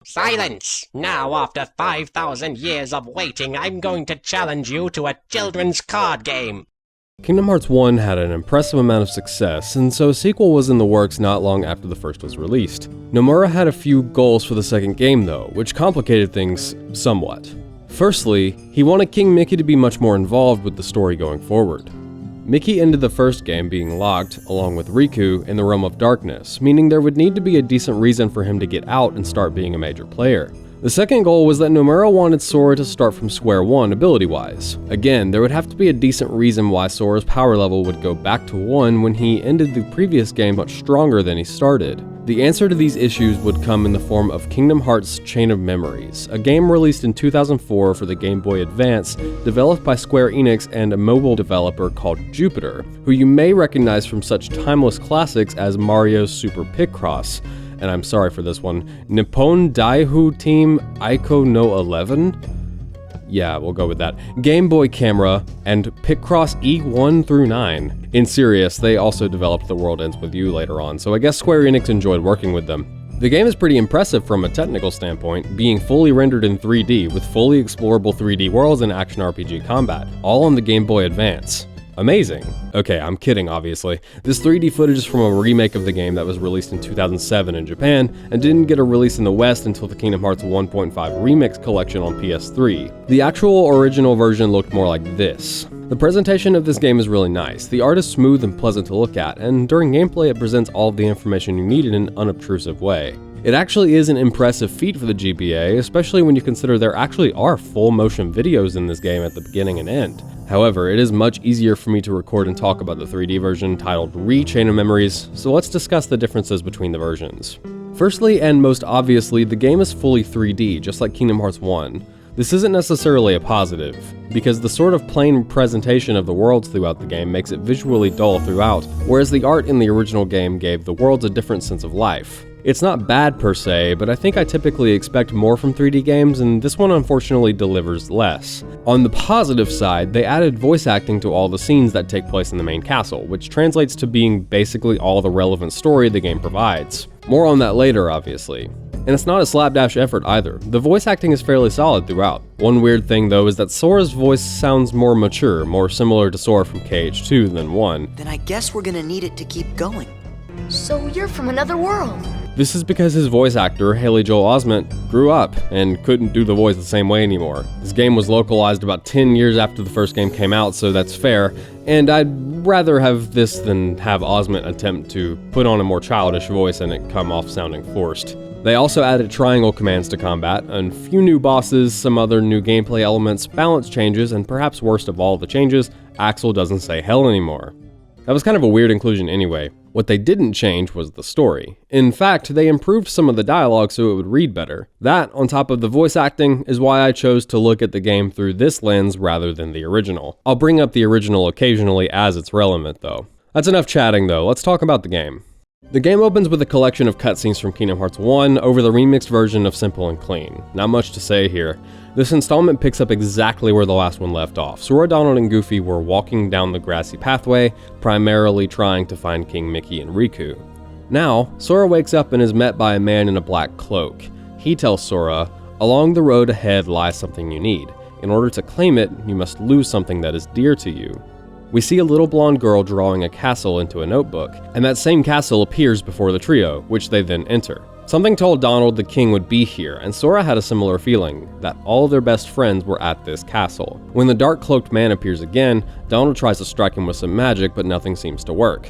Silence! Now, after 5,000 years of waiting, I'm going to challenge you to a children's card game. Kingdom Hearts 1 had an impressive amount of success, and so a sequel was in the works not long after the first was released. Nomura had a few goals for the second game though, which complicated things somewhat. Firstly, he wanted King Mickey to be much more involved with the story going forward. Mickey ended the first game being locked, along with Riku, in the Realm of Darkness, meaning there would need to be a decent reason for him to get out and start being a major player. The second goal was that Nomura wanted Sora to start from square one ability-wise. Again, there would have to be a decent reason why Sora's power level would go back to 1 when he ended the previous game much stronger than he started. The answer to these issues would come in the form of Kingdom Hearts Chain of Memories, a game released in 2004 for the Gameboy Advance, developed by Square Enix and a mobile developer called Jupiter, who you may recognize from such timeless classics as Mario's Super Picross, and I'm sorry for this one, Nippon Daihu Team Aiko no 11? Yeah, we'll go with that. Game Boy Camera, and Picross E1 through 9. In Sirius, they also developed The World Ends With You later on, so I guess Square Enix enjoyed working with them. The game is pretty impressive from a technical standpoint, being fully rendered in 3D with fully explorable 3D worlds and action RPG combat, all on the Game Boy Advance. Amazing. Okay, I'm kidding, obviously. This 3D footage is from a remake of the game that was released in 2007 in Japan, and didn't get a release in the West until the Kingdom Hearts 1.5 Remix collection on PS3. The actual original version looked more like this. The presentation of this game is really nice. The art is smooth and pleasant to look at, and during gameplay it presents all of the information you need in an unobtrusive way. It actually is an impressive feat for the GBA, especially when you consider there actually are full motion videos in this game at the beginning and end. However, it is much easier for me to record and talk about the 3D version titled Chain of Memories, so let's discuss the differences between the versions. Firstly, and most obviously, the game is fully 3D, just like Kingdom Hearts 1. This isn't necessarily a positive, because the sort of plain presentation of the worlds throughout the game makes it visually dull throughout, whereas the art in the original game gave the worlds a different sense of life. It's not bad per se, but I think I typically expect more from 3D games, and this one unfortunately delivers less. On the positive side, they added voice acting to all the scenes that take place in the main castle, which translates to being basically all the relevant story the game provides. More on that later, obviously. And it's not a slapdash effort either. The voice acting is fairly solid throughout. One weird thing though is that Sora's voice sounds more mature, more similar to Sora from KH2 than 1. Then I guess we're gonna need it to keep going. So you're from another world? This is because his voice actor, Haley Joel Osment, grew up and couldn't do the voice the same way anymore. This game was localized about 10 years after the first game came out, so that's fair, and I'd rather have this than have Osment attempt to put on a more childish voice and it come off sounding forced. They also added triangle commands to combat, a few new bosses, some other new gameplay elements, balance changes, and perhaps worst of all the changes, AXEL doesn't say hell anymore. That was kind of a weird inclusion anyway. What they didn't change was the story. In fact, they improved some of the dialogue so it would read better. That, on top of the voice acting, is why I chose to look at the game through this lens rather than the original. I'll bring up the original occasionally as it's relevant though. That's enough chatting though, let's talk about the game. The game opens with a collection of cutscenes from Kingdom Hearts 1 over the remixed version of Simple and Clean. Not much to say here. This installment picks up exactly where the last one left off. Sora, Donald, and Goofy were walking down the grassy pathway, primarily trying to find King Mickey and Riku. Now, Sora wakes up and is met by a man in a black cloak. He tells Sora, "Along the road ahead lies something you need. In order to claim it, you must lose something that is dear to you." We see a little blonde girl drawing a castle into a notebook, and that same castle appears before the trio, which they then enter. Something told Donald the king would be here, and Sora had a similar feeling, that all of their best friends were at this castle. When the dark cloaked man appears again, Donald tries to strike him with some magic, but nothing seems to work.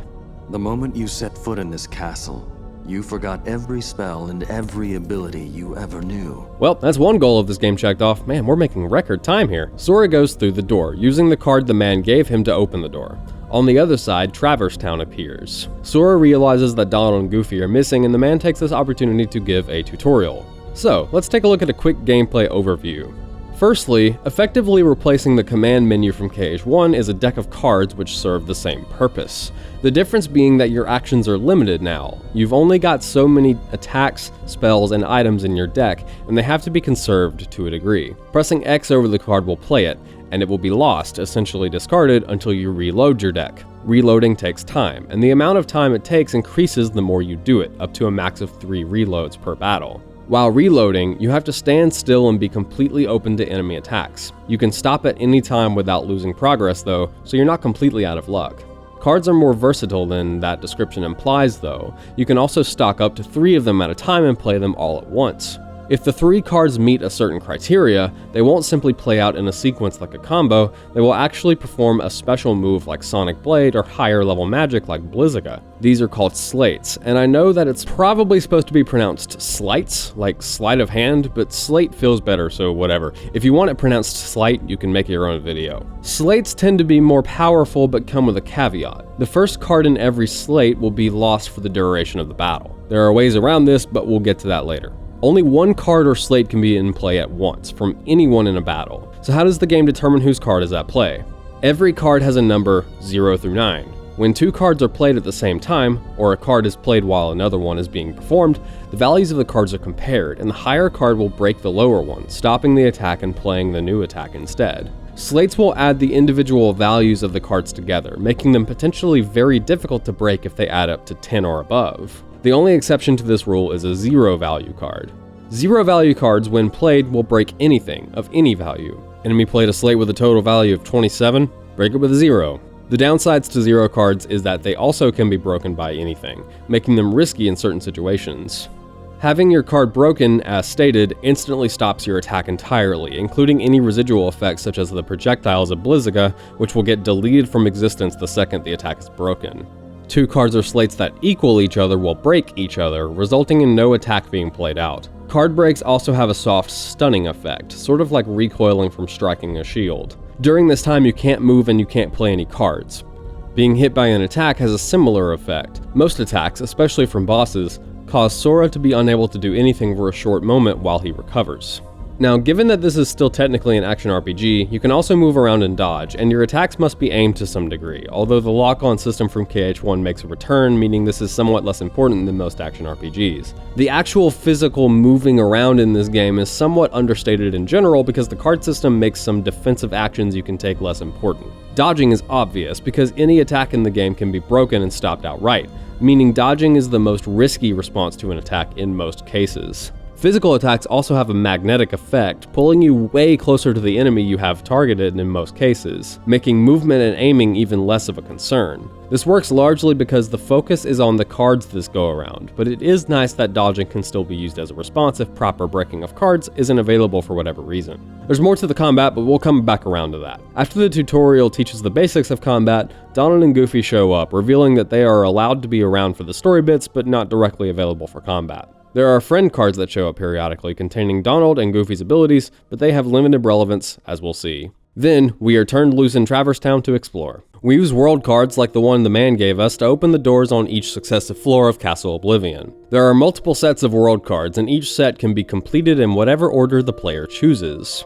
The moment you set foot in this castle, you forgot every spell and every ability you ever knew. Well, that's one goal of this game checked off. Man, we're making record time here. Sora goes through the door, using the card the man gave him to open the door. On the other side, Traverse Town appears. Sora realizes that Donald and Goofy are missing, and the man takes this opportunity to give a tutorial. So, let's take a look at a quick gameplay overview. Firstly, effectively replacing the command menu from KH1 is a deck of cards which serve the same purpose. The difference being that your actions are limited now. You've only got so many attacks, spells, and items in your deck, and they have to be conserved to a degree. Pressing X over the card will play it, and it will be lost, essentially discarded, until you reload your deck. Reloading takes time, and the amount of time it takes increases the more you do it, up to a max of 3 reloads per battle. While reloading, you have to stand still and be completely open to enemy attacks. You can stop at any time without losing progress though, so you're not completely out of luck. Cards are more versatile than that description implies though. You can also stock up to 3 of them at a time and play them all at once. If the 3 cards meet a certain criteria, they won't simply play out in a sequence like a combo, they will actually perform a special move like Sonic Blade or higher level magic like Blizzaga. These are called slates, and I know that it's probably supposed to be pronounced slights, like sleight of hand, but slate feels better, so whatever. If you want it pronounced slight, you can make your own video. Slates tend to be more powerful but come with a caveat. The first card in every slate will be lost for the duration of the battle. There are ways around this, but we'll get to that later. Only 1 card or slate can be in play at once, from anyone in a battle. So how does the game determine whose card is at play? Every card has a number 0 through 9. When 2 cards are played at the same time, or a card is played while another one is being performed, the values of the cards are compared, and the higher card will break the lower one, stopping the attack and playing the new attack instead. Slates will add the individual values of the cards together, making them potentially very difficult to break if they add up to 10 or above. The only exception to this rule is a 0 value card. 0 value cards, when played, will break anything of any value. Enemy played a slate with a total value of 27, break it with a 0. The downsides to 0 cards is that they also can be broken by anything, making them risky in certain situations. Having your card broken, as stated, instantly stops your attack entirely, including any residual effects such as the projectiles of Blizzaga, which will get deleted from existence the second the attack is broken. 2 cards or slates that equal each other will break each other, resulting in no attack being played out. Card breaks also have a soft stunning effect, sort of like recoiling from striking a shield. During this time you can't move and you can't play any cards. Being hit by an attack has a similar effect. Most attacks, especially from bosses, cause Sora to be unable to do anything for a short moment while he recovers. Now, given that this is still technically an action RPG, you can also move around and dodge, and your attacks must be aimed to some degree, although the lock-on system from KH1 makes a return, meaning this is somewhat less important than most action RPGs. The actual physical moving around in this game is somewhat understated in general because the card system makes some defensive actions you can take less important. Dodging is obvious because any attack in the game can be broken and stopped outright, meaning dodging is the most risky response to an attack in most cases. Physical attacks also have a magnetic effect, pulling you way closer to the enemy you have targeted in most cases, making movement and aiming even less of a concern. This works largely because the focus is on the cards this go around, but it is nice that dodging can still be used as a response if proper breaking of cards isn't available for whatever reason. There's more to the combat, but we'll come back around to that. After the tutorial teaches the basics of combat, Donald and Goofy show up, revealing that they are allowed to be around for the story bits, but not directly available for combat. There are friend cards that show up periodically containing Donald and Goofy's abilities, but they have limited relevance, as we'll see. Then, we are turned loose in Traverse Town to explore. We use world cards like the one the man gave us to open the doors on each successive floor of Castle Oblivion. There are multiple sets of world cards, and each set can be completed in whatever order the player chooses.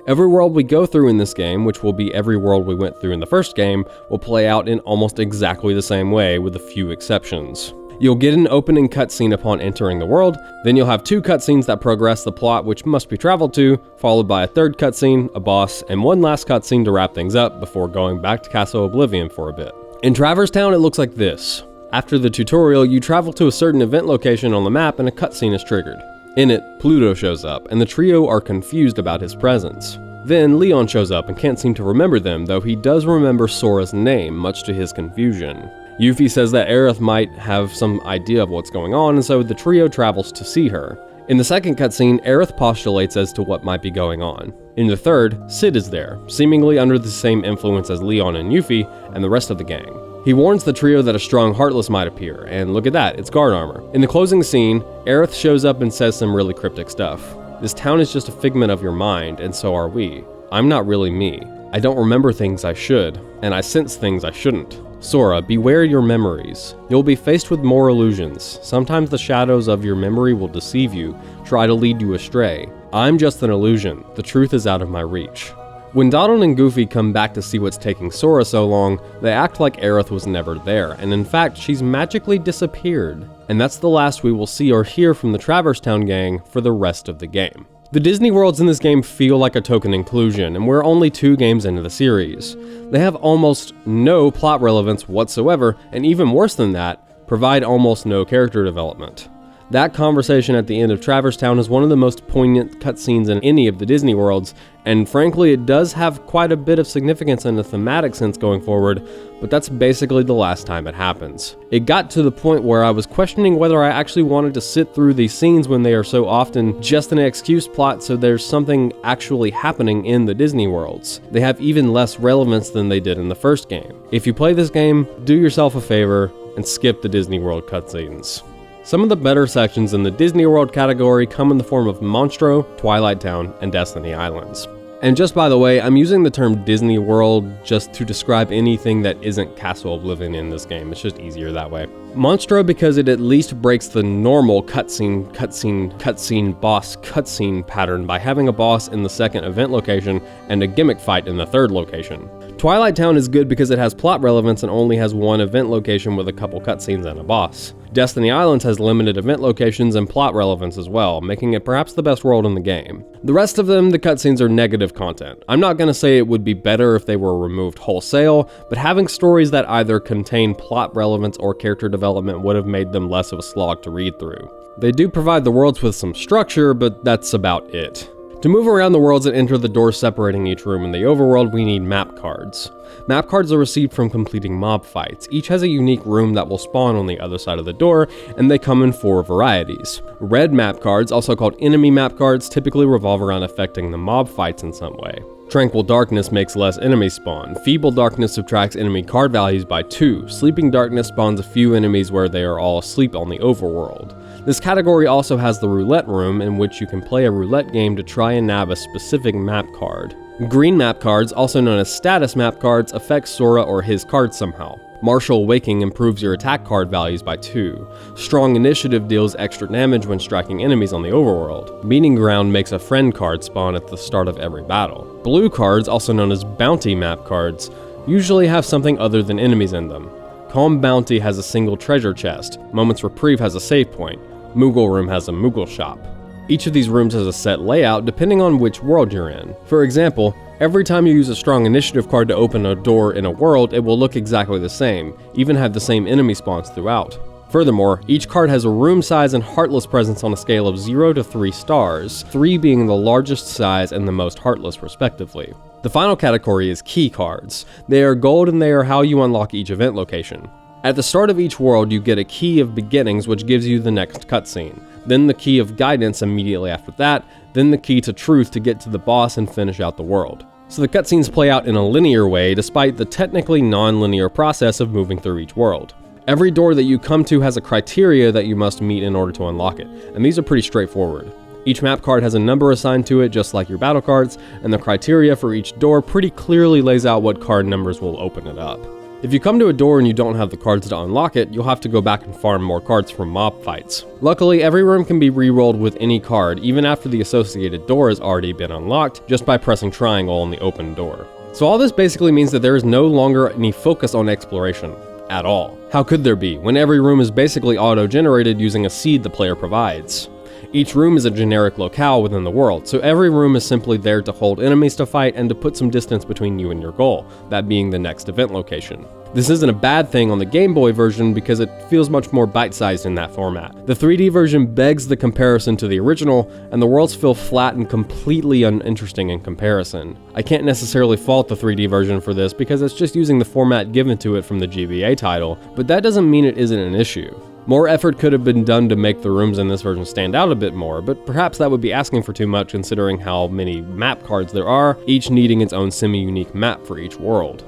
Every world we go through in this game, which will be every world we went through in the first game, will play out in almost exactly the same way, with a few exceptions. You'll get an opening cutscene upon entering the world, then you'll have 2 cutscenes that progress the plot which must be traveled to, followed by a 3rd cutscene, a boss, and one last cutscene to wrap things up before going back to Castle Oblivion for a bit. In Traverse Town it looks like this. After the tutorial, you travel to a certain event location on the map and a cutscene is triggered. In it, Pluto shows up, and the trio are confused about his presence. Then Leon shows up and can't seem to remember them, though he does remember Sora's name, much to his confusion. Yuffie says that Aerith might have some idea of what's going on, and so the trio travels to see her. In the second cutscene, Aerith postulates as to what might be going on. In the third, Sid is there, seemingly under the same influence as Leon and Yuffie and the rest of the gang. He warns the trio that a strong Heartless might appear, and look at that, it's guard armor. In the closing scene, Aerith shows up and says some really cryptic stuff. This town is just a figment of your mind, and so are we. I'm not really me. I don't remember things I should, and I sense things I shouldn't. Sora, beware your memories. You'll be faced with more illusions. Sometimes the shadows of your memory will deceive you, try to lead you astray. I'm just an illusion. The truth is out of my reach. When Donald and Goofy come back to see what's taking Sora so long, they act like Aerith was never there, and in fact, she's magically disappeared. And that's the last we will see or hear from the Traverse Town gang for the rest of the game. The Disney worlds in this game feel like a token inclusion, and we're only 2 games into the series. They have almost no plot relevance whatsoever, and even worse than that, provide almost no character development. That conversation at the end of Traverse Town is one of the most poignant cutscenes in any of the Disney worlds, and frankly it does have quite a bit of significance in a thematic sense going forward, but that's basically the last time it happens. It got to the point where I was questioning whether I actually wanted to sit through these scenes when they are so often just an excuse plot so there's something actually happening in the Disney worlds. They have even less relevance than they did in the first game. If you play this game, do yourself a favor and skip the Disney World cutscenes. Some of the better sections in the Disney World category come in the form of Monstro, Twilight Town, and Destiny Islands. And just by the way, I'm using the term Disney World just to describe anything that isn't Castle Oblivion in this game. It's just easier that way. Monstro because it at least breaks the normal cutscene, boss cutscene pattern by having a boss in the second event location and a gimmick fight in the third location. Twilight Town is good because it has plot relevance and only has one event location with a couple cutscenes and a boss. Destiny Islands has limited event locations and plot relevance as well, making it perhaps the best world in the game. The rest of them, the cutscenes are negative content. I'm not gonna say it would be better if they were removed wholesale, but having stories that either contain plot relevance or character development would have made them less of a slog to read through. They do provide the worlds with some structure, but that's about it. To move around the worlds and enter the doors separating each room in the overworld, we need map cards. Map cards are received from completing mob fights. Each has a unique room that will spawn on the other side of the door, and they come in 4 varieties. Red map cards, also called enemy map cards, typically revolve around affecting the mob fights in some way. Tranquil Darkness makes less enemies spawn. Feeble Darkness subtracts enemy card values by 2. Sleeping Darkness spawns a few enemies where they are all asleep on the overworld. This category also has the Roulette Room, in which you can play a roulette game to try and nab a specific map card. Green map cards, also known as status map cards, affect Sora or his cards somehow. Martial Waking improves your attack card values by 2. Strong Initiative deals extra damage when striking enemies on the overworld. Meeting Ground makes a friend card spawn at the start of every battle. Blue cards, also known as bounty map cards, usually have something other than enemies in them. Calm Bounty has a single treasure chest. Moment's Reprieve has a save point. Moogle Room has a Moogle shop. Each of these rooms has a set layout depending on which world you're in. For example, every time you use a strong initiative card to open a door in a world, it will look exactly the same, even have the same enemy spawns throughout. Furthermore, each card has a room size and heartless presence on a scale of 0 to 3 stars, 3 being the largest size and the most heartless respectively. The final category is key cards. They are gold and they are how you unlock each event location. At the start of each world, you get a key of beginnings which gives you the next cutscene, then the key of guidance immediately after that, then the key to truth to get to the boss and finish out the world. So the cutscenes play out in a linear way despite the technically non-linear process of moving through each world. Every door that you come to has a criteria that you must meet in order to unlock it, and these are pretty straightforward. Each map card has a number assigned to it just like your battle cards, and the criteria for each door pretty clearly lays out what card numbers will open it up. If you come to a door and you don't have the cards to unlock it, you'll have to go back and farm more cards from mob fights. Luckily, every room can be re-rolled with any card, even after the associated door has already been unlocked, just by pressing triangle on the open door. So all this basically means that there is no longer any focus on exploration, at all. How could there be, when every room is basically auto-generated using a seed the player provides? Each room is a generic locale within the world, so every room is simply there to hold enemies to fight and to put some distance between you and your goal, that being the next event location. This isn't a bad thing on the Game Boy version because it feels much more bite-sized in that format. The 3D version begs the comparison to the original, and the worlds feel flat and completely uninteresting in comparison. I can't necessarily fault the 3D version for this because it's just using the format given to it from the GBA title, but that doesn't mean it isn't an issue. More effort could have been done to make the rooms in this version stand out a bit more, but perhaps that would be asking for too much considering how many map cards there are, each needing its own semi-unique map for each world.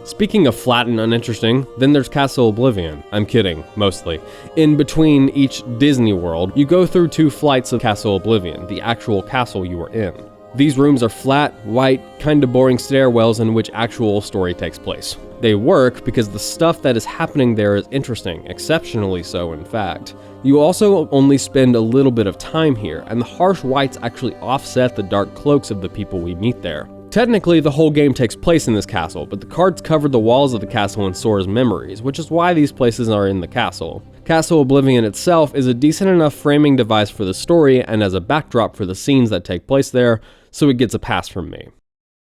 Speaking of flat and uninteresting, then there's Castle Oblivion. I'm kidding, mostly. In between each Disney world, you go through 2 flights of Castle Oblivion, the actual castle you are in. These rooms are flat, white, kinda boring stairwells in which actual story takes place. They work because the stuff that is happening there is interesting, exceptionally so in fact. You also only spend a little bit of time here, and the harsh whites actually offset the dark cloaks of the people we meet there. Technically, the whole game takes place in this castle, but the cards cover the walls of the castle in Sora's memories, which is why these places are in the castle. Castle Oblivion itself is a decent enough framing device for the story and as a backdrop for the scenes that take place there, so it gets a pass from me.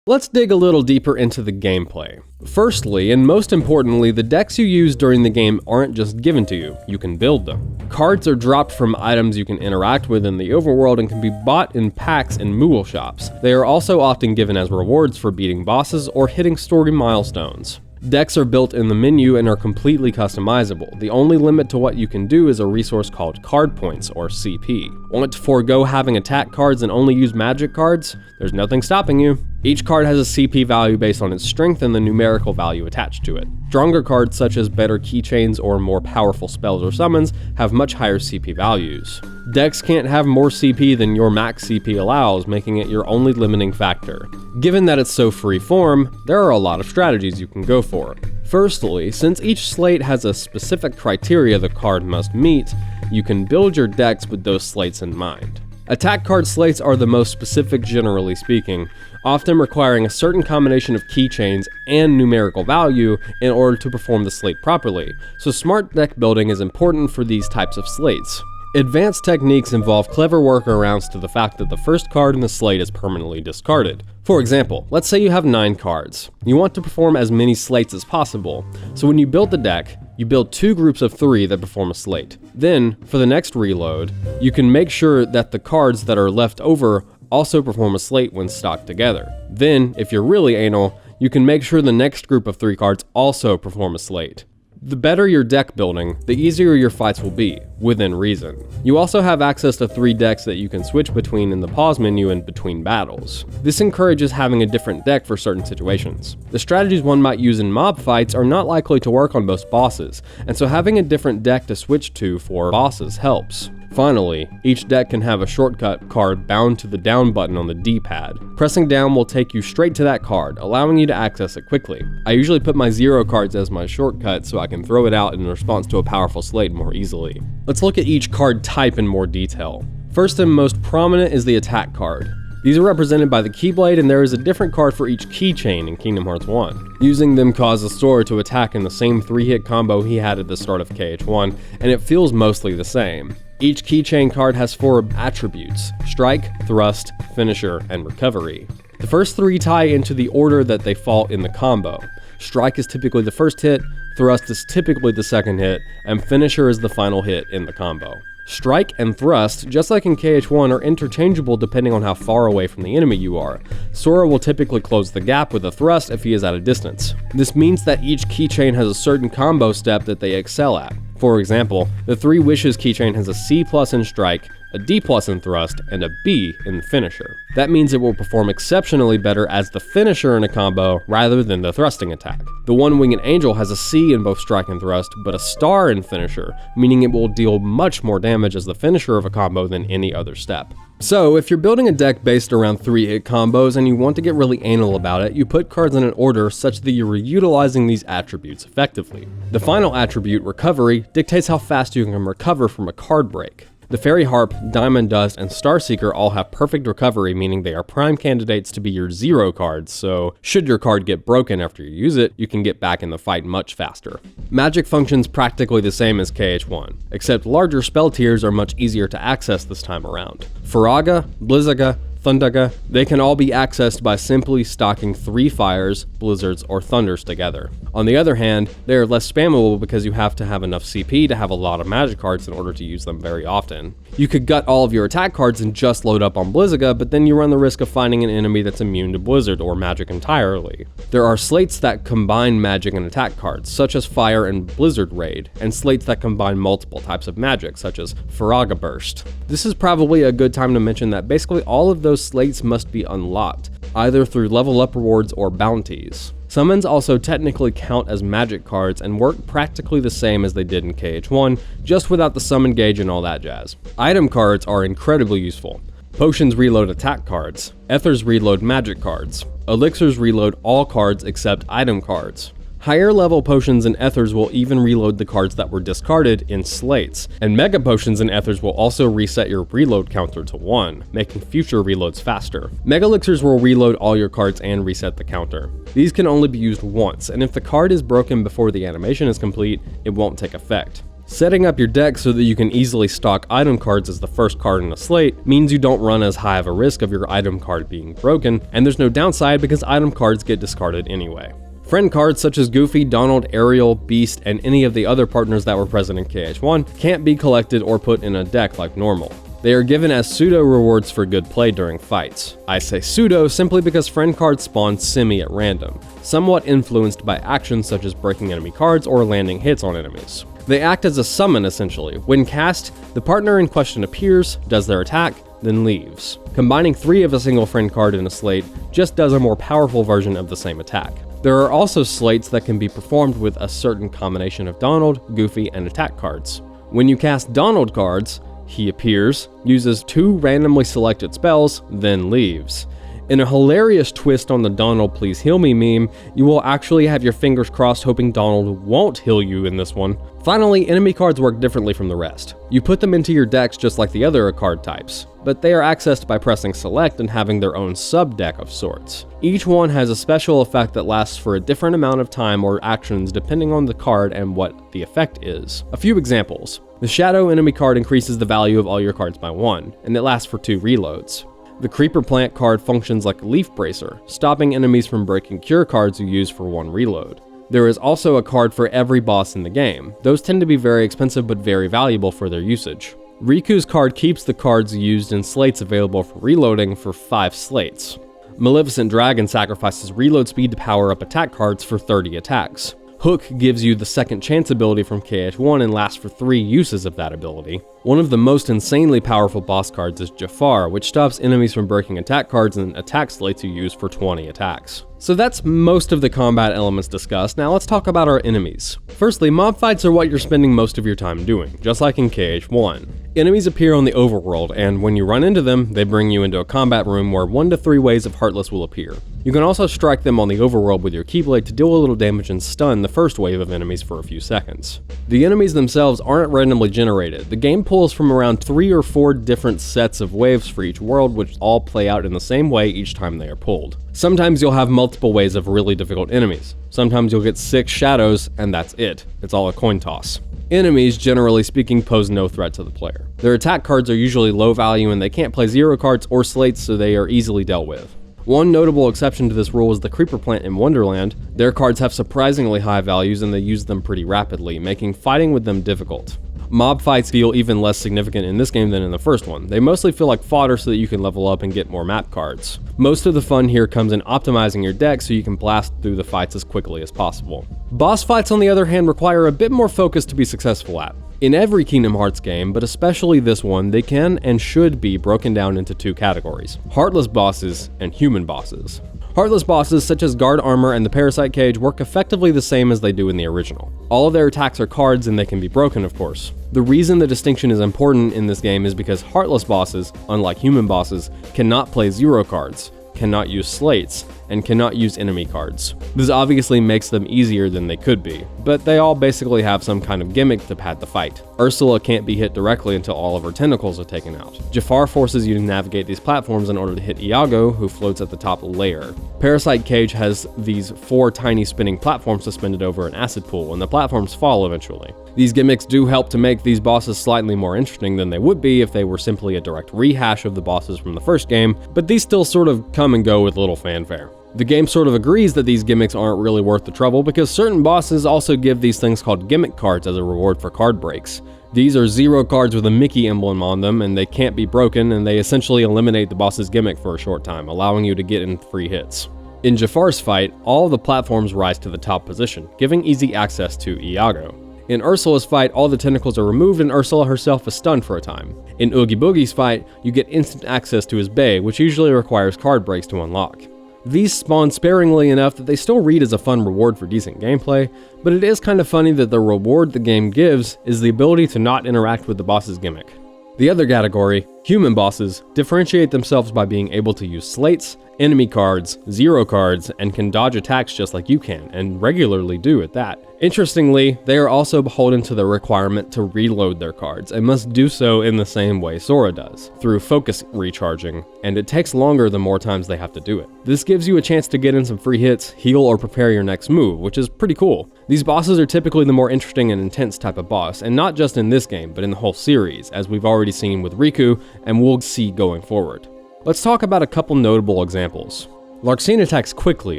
Let's dig a little deeper into the gameplay. Firstly, and most importantly, the decks you use during the game aren't just given to you, you can build them. Cards are dropped from items you can interact with in the overworld and can be bought in packs in Moogle shops. They are also often given as rewards for beating bosses or hitting story milestones. Decks are built in the menu and are completely customizable. The only limit to what you can do is a resource called card points, or CP. Want to forego having attack cards and only use magic cards? There's nothing stopping you. Each card has a CP value based on its strength and the numerical value attached to it. Stronger cards such as better keychains or more powerful spells or summons have much higher CP values. Decks can't have more CP than your max CP allows, making it your only limiting factor. Given that it's so free form, there are a lot of strategies you can go for. Firstly, since each slate has a specific criteria the card must meet, you can build your decks with those slates in mind. Attack card slates are the most specific, generally speaking, often requiring a certain combination of keychains and numerical value in order to perform the slate properly, so smart deck building is important for these types of slates. Advanced techniques involve clever workarounds to the fact that the first card in the slate is permanently discarded. For example, let's say you have 9 cards. You want to perform as many slates as possible, so when you build the deck, you build 2 groups of 3 that perform a slate. Then, for the next reload, you can make sure that the cards that are left over also perform a slate when stocked together. Then, if you're really anal, you can make sure the next group of 3 cards also perform a slate. The better your deck building, the easier your fights will be, within reason. You also have access to 3 decks that you can switch between in the pause menu and between battles. This encourages having a different deck for certain situations. The strategies one might use in mob fights are not likely to work on most bosses, and so having a different deck to switch to for bosses helps. Finally, each deck can have a shortcut card bound to the down button on the D-pad. Pressing down will take you straight to that card, allowing you to access it quickly. I usually put my 0 cards as my shortcut so I can throw it out in response to a powerful slate more easily. Let's look at each card type in more detail. First and most prominent is the attack card. These are represented by the Keyblade, and there is a different card for each keychain in Kingdom Hearts 1. Using them causes Sora to attack in the same 3-hit combo he had at the start of KH1, and it feels mostly the same. Each keychain card has 4 attributes: Strike, Thrust, Finisher, and Recovery. The first 3 tie into the order that they fall in the combo. Strike is typically the first hit, Thrust is typically the second hit, and Finisher is the final hit in the combo. Strike and Thrust, just like in KH1, are interchangeable depending on how far away from the enemy you are. Sora will typically close the gap with a Thrust if he is at a distance. This means that each keychain has a certain combo step that they excel at. For example, the 3 Wishes keychain has a C+ in Strike, a D+ in Thrust, and a B in Finisher. That means it will perform exceptionally better as the finisher in a combo rather than the thrusting attack. The One-Winged Angel has a C in both Strike and Thrust, but a star in Finisher, meaning it will deal much more damage as the finisher of a combo than any other step. So, if you're building a deck based around 3-hit combos and you want to get really anal about it, you put cards in an order such that you are utilizing these attributes effectively. The final attribute, Recovery, dictates how fast you can recover from a card break. The Fairy Harp, Diamond Dust, and Starseeker all have perfect recovery, meaning they are prime candidates to be your 0 cards, so should your card get broken after you use it, you can get back in the fight much faster. Magic functions practically the same as KH1, except larger spell tiers are much easier to access this time around. Firaga, Blizzaga, Thundaga, they can all be accessed by simply stocking 3 fires, blizzards, or thunders together. On the other hand, they are less spammable because you have to have enough CP to have a lot of magic cards in order to use them very often. You could gut all of your attack cards and just load up on Blizzaga, but then you run the risk of finding an enemy that's immune to blizzard or magic entirely. There are slates that combine magic and attack cards, such as Fire and Blizzard Raid, and slates that combine multiple types of magic, such as Firaga Burst. This is probably a good time to mention that basically all of those slates must be unlocked, either through level up rewards or bounties. Summons also technically count as magic cards and work practically the same as they did in KH1, just without the summon gauge and all that jazz. Item cards are incredibly useful. Potions reload attack cards. Ethers reload magic cards. Elixirs reload all cards except item cards. Higher level potions and ethers will even reload the cards that were discarded in slates, and mega potions and ethers will also reset your reload counter to 1, making future reloads faster. Mega elixirs will reload all your cards and reset the counter. These can only be used once, and if the card is broken before the animation is complete, it won't take effect. Setting up your deck so that you can easily stock item cards as the first card in a slate means you don't run as high of a risk of your item card being broken, and there's no downside because item cards get discarded anyway. Friend cards such as Goofy, Donald, Ariel, Beast, and any of the other partners that were present in KH1 can't be collected or put in a deck like normal. They are given as pseudo rewards for good play during fights. I say pseudo simply because friend cards spawn semi at random, somewhat influenced by actions such as breaking enemy cards or landing hits on enemies. They act as a summon essentially. When cast, the partner in question appears, does their attack, then leaves. Combining 3 of a single friend card in a slate just does a more powerful version of the same attack. There are also slates that can be performed with a certain combination of Donald, Goofy, and attack cards. When you cast Donald cards, he appears, uses 2 randomly selected spells, then leaves. In a hilarious twist on the Donald please heal me meme, you will actually have your fingers crossed hoping Donald won't heal you in this one. Finally, enemy cards work differently from the rest. You put them into your decks just like the other card types, but they are accessed by pressing select and having their own sub-deck of sorts. Each one has a special effect that lasts for a different amount of time or actions depending on the card and what the effect is. A few examples. The Shadow enemy card increases the value of all your cards by 1, and it lasts for 2 reloads. The Creeper Plant card functions like a Leaf Bracer, stopping enemies from breaking cure cards you use for 1 reload. There is also a card for every boss in the game. Those tend to be very expensive but very valuable for their usage. Riku's card keeps the cards used in slates available for reloading for 5 slates. Maleficent Dragon sacrifices reload speed to power up attack cards for 30 attacks. Hook gives you the second chance ability from KH1 and lasts for 3 uses of that ability. One of the most insanely powerful boss cards is Jafar, which stops enemies from breaking attack cards and attack slates you use for 20 attacks. So that's most of the combat elements discussed. Now let's talk about our enemies. Firstly, mob fights are what you're spending most of your time doing, just like in KH1. Enemies appear on the overworld, and when you run into them, they bring you into a combat room where 1 to 3 waves of Heartless will appear. You can also strike them on the overworld with your Keyblade to deal a little damage and stun the first wave of enemies for a few seconds. The enemies themselves aren't randomly generated. The game pulls from around 3 or 4 different sets of waves for each world, which all play out in the same way each time they are pulled. Sometimes you'll have multiple waves of really difficult enemies. Sometimes you'll get 6 shadows, and that's it. It's all a coin toss. Enemies, generally speaking, pose no threat to the player. Their attack cards are usually low value and they can't play 0 cards or slates, so they are easily dealt with. One notable exception to this rule is the Creeper Plant in Wonderland. Their cards have surprisingly high values and they use them pretty rapidly, making fighting with them difficult. Mob fights feel even less significant in this game than in the first one. They mostly feel like fodder so that you can level up and get more map cards. Most of the fun here comes in optimizing your deck so you can blast through the fights as quickly as possible. Boss fights, on the other hand, require a bit more focus to be successful at. In every Kingdom Hearts game, but especially this one, they can and should be broken down into 2 categories: Heartless bosses and human bosses. Heartless bosses such as Guard Armor and the Parasite Cage work effectively the same as they do in the original. All of their attacks are cards and they can be broken, of course. The reason the distinction is important in this game is because Heartless bosses, unlike human bosses, cannot play 0 cards, cannot use slates, and cannot use enemy cards. This obviously makes them easier than they could be, but they all basically have some kind of gimmick to pad the fight. Ursula can't be hit directly until all of her tentacles are taken out. Jafar forces you to navigate these platforms in order to hit Iago, who floats at the top layer. Parasite Cage has these 4 tiny spinning platforms suspended over an acid pool, and the platforms fall eventually. These gimmicks do help to make these bosses slightly more interesting than they would be if they were simply a direct rehash of the bosses from the first game, but these still sort of come and go with little fanfare. The game sort of agrees that these gimmicks aren't really worth the trouble because certain bosses also give these things called gimmick cards as a reward for card breaks. These are 0 cards with a Mickey emblem on them and they can't be broken, and they essentially eliminate the boss's gimmick for a short time, allowing you to get in free hits. In Jafar's fight, all of the platforms rise to the top position, giving easy access to Iago. In Ursula's fight, all the tentacles are removed and Ursula herself is stunned for a time. In Oogie Boogie's fight, you get instant access to his bay, which usually requires card breaks to unlock. These spawn sparingly enough that they still read as a fun reward for decent gameplay, but it is kind of funny that the reward the game gives is the ability to not interact with the boss's gimmick. The other category Human bosses differentiate themselves by being able to use slates, enemy cards, zero cards, and can dodge attacks just like you can, and regularly do at that. Interestingly, they are also beholden to the requirement to reload their cards, and must do so in the same way Sora does, through focus recharging, and it takes longer the more times they have to do it. This gives you a chance to get in some free hits, heal, or prepare your next move, which is pretty cool. These bosses are typically the more interesting and intense type of boss, and not just in this game, but in the whole series, as we've already seen with Riku, and we'll see going forward. Let's talk about a couple notable examples. Larxene attacks quickly,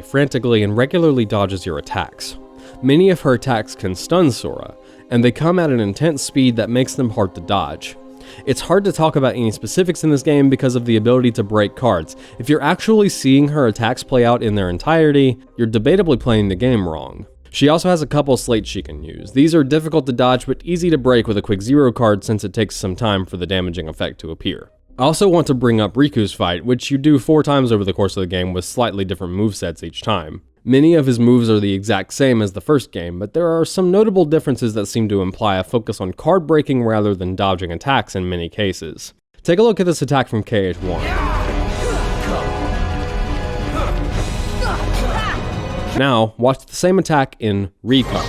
frantically, and regularly dodges your attacks. Many of her attacks can stun Sora, and they come at an intense speed that makes them hard to dodge. It's hard to talk about any specifics in this game because of the ability to break cards. If you're actually seeing her attacks play out in their entirety, you're debatably playing the game wrong. She also has a couple slates she can use. These are difficult to dodge but easy to break with a quick zero card since it takes some time for the damaging effect to appear. I also want to bring up Riku's fight, which you do 4 times over the course of the game with slightly different movesets each time. Many of his moves are the exact same as the first game, but there are some notable differences that seem to imply a focus on card breaking rather than dodging attacks in many cases. Take a look at this attack from KH1. Now, watch the same attack in Recon.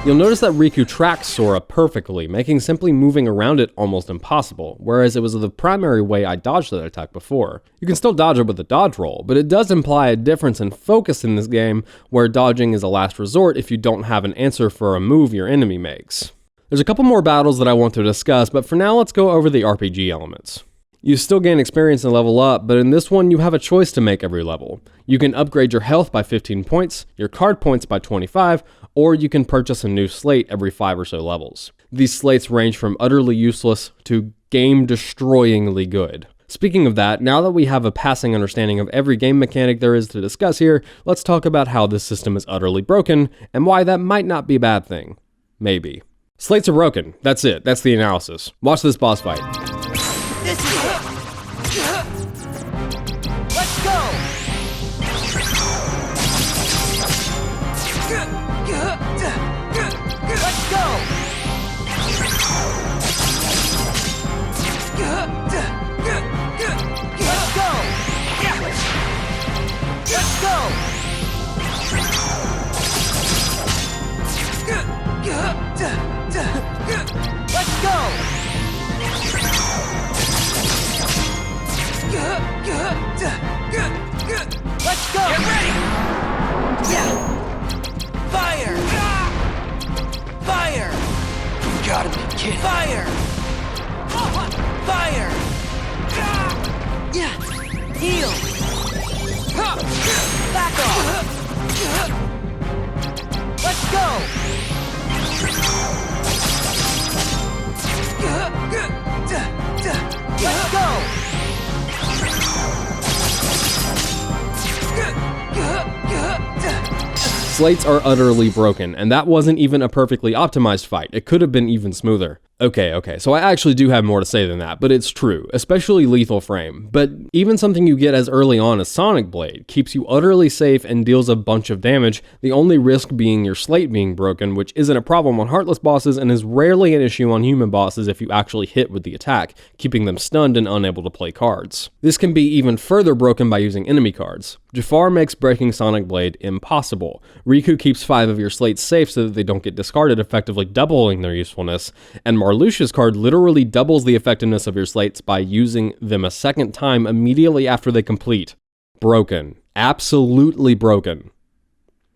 You'll notice that Riku tracks Sora perfectly, making simply moving around it almost impossible, whereas it was the primary way I dodged that attack before. You can still dodge it with a dodge roll, but it does imply a difference in focus in this game, where dodging is a last resort if you don't have an answer for a move your enemy makes. There's a couple more battles that I want to discuss, but for now let's go over the RPG elements. You still gain experience and level up, but in this one you have a choice to make every level. You can upgrade your health by 15 points, your card points by 25, or you can purchase a new slate every 5 or so levels. These slates range from utterly useless to game-destroyingly good. Speaking of that, now that we have a passing understanding of every game mechanic there is to discuss here, let's talk about how this system is utterly broken, and why that might not be a bad thing. Maybe. Slates are broken. That's it. That's the analysis. Watch this boss fight. This is it! Let's go! Let's go! Let's go! Let's go! Let's go! Let's go! Get ready! Yeah! Fire! Fire! You gotta be kidding! Fire! Fire! Yeah! Heal! Back off! Let's go! Let's go! Slates are utterly broken, and that wasn't even a perfectly optimized fight. It could have been even smoother. Okay, so I actually do have more to say than that, but it's true, especially Lethal Frame. But even something you get as early on as Sonic Blade keeps you utterly safe and deals a bunch of damage, the only risk being your slate being broken, which isn't a problem on Heartless bosses and is rarely an issue on human bosses if you actually hit with the attack, keeping them stunned and unable to play cards. This can be even further broken by using enemy cards. Jafar makes breaking Sonic Blade impossible. Riku keeps 5 of your slates safe so that they don't get discarded, effectively doubling their usefulness, and Marluxia's card literally doubles the effectiveness of your slates by using them a second time immediately after they complete. Broken. Absolutely broken.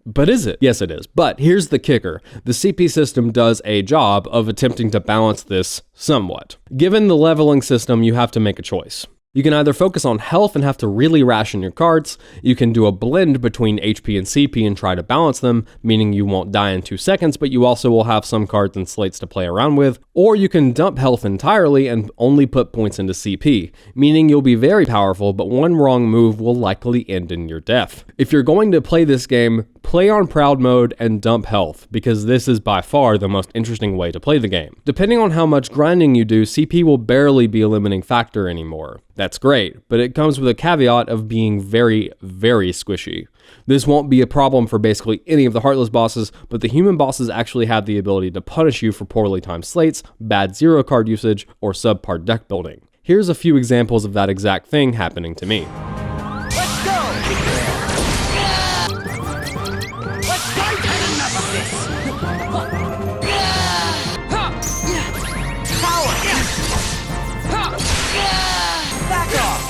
But is it? Yes, it is. But here's the kicker. The CP system does a job of attempting to balance this somewhat. Given the leveling system, you have to make a choice. You can either focus on health and have to really ration your cards, you can do a blend between HP and CP and try to balance them, meaning you won't die in 2 seconds, but you also will have some cards and slates to play around with, or you can dump health entirely and only put points into CP, meaning you'll be very powerful, but one wrong move will likely end in your death. If you're going to play this game Play on proud mode and dump health, because this is by far the most interesting way to play the game. Depending on how much grinding you do, CP will barely be a limiting factor anymore. That's great, but it comes with a caveat of being very, very squishy. This won't be a problem for basically any of the Heartless bosses, but the human bosses actually have the ability to punish you for poorly timed slates, bad zero card usage, or subpar deck building. Here's a few examples of that exact thing happening to me. Let's go! Let's go! Enough of this! Power! Back off!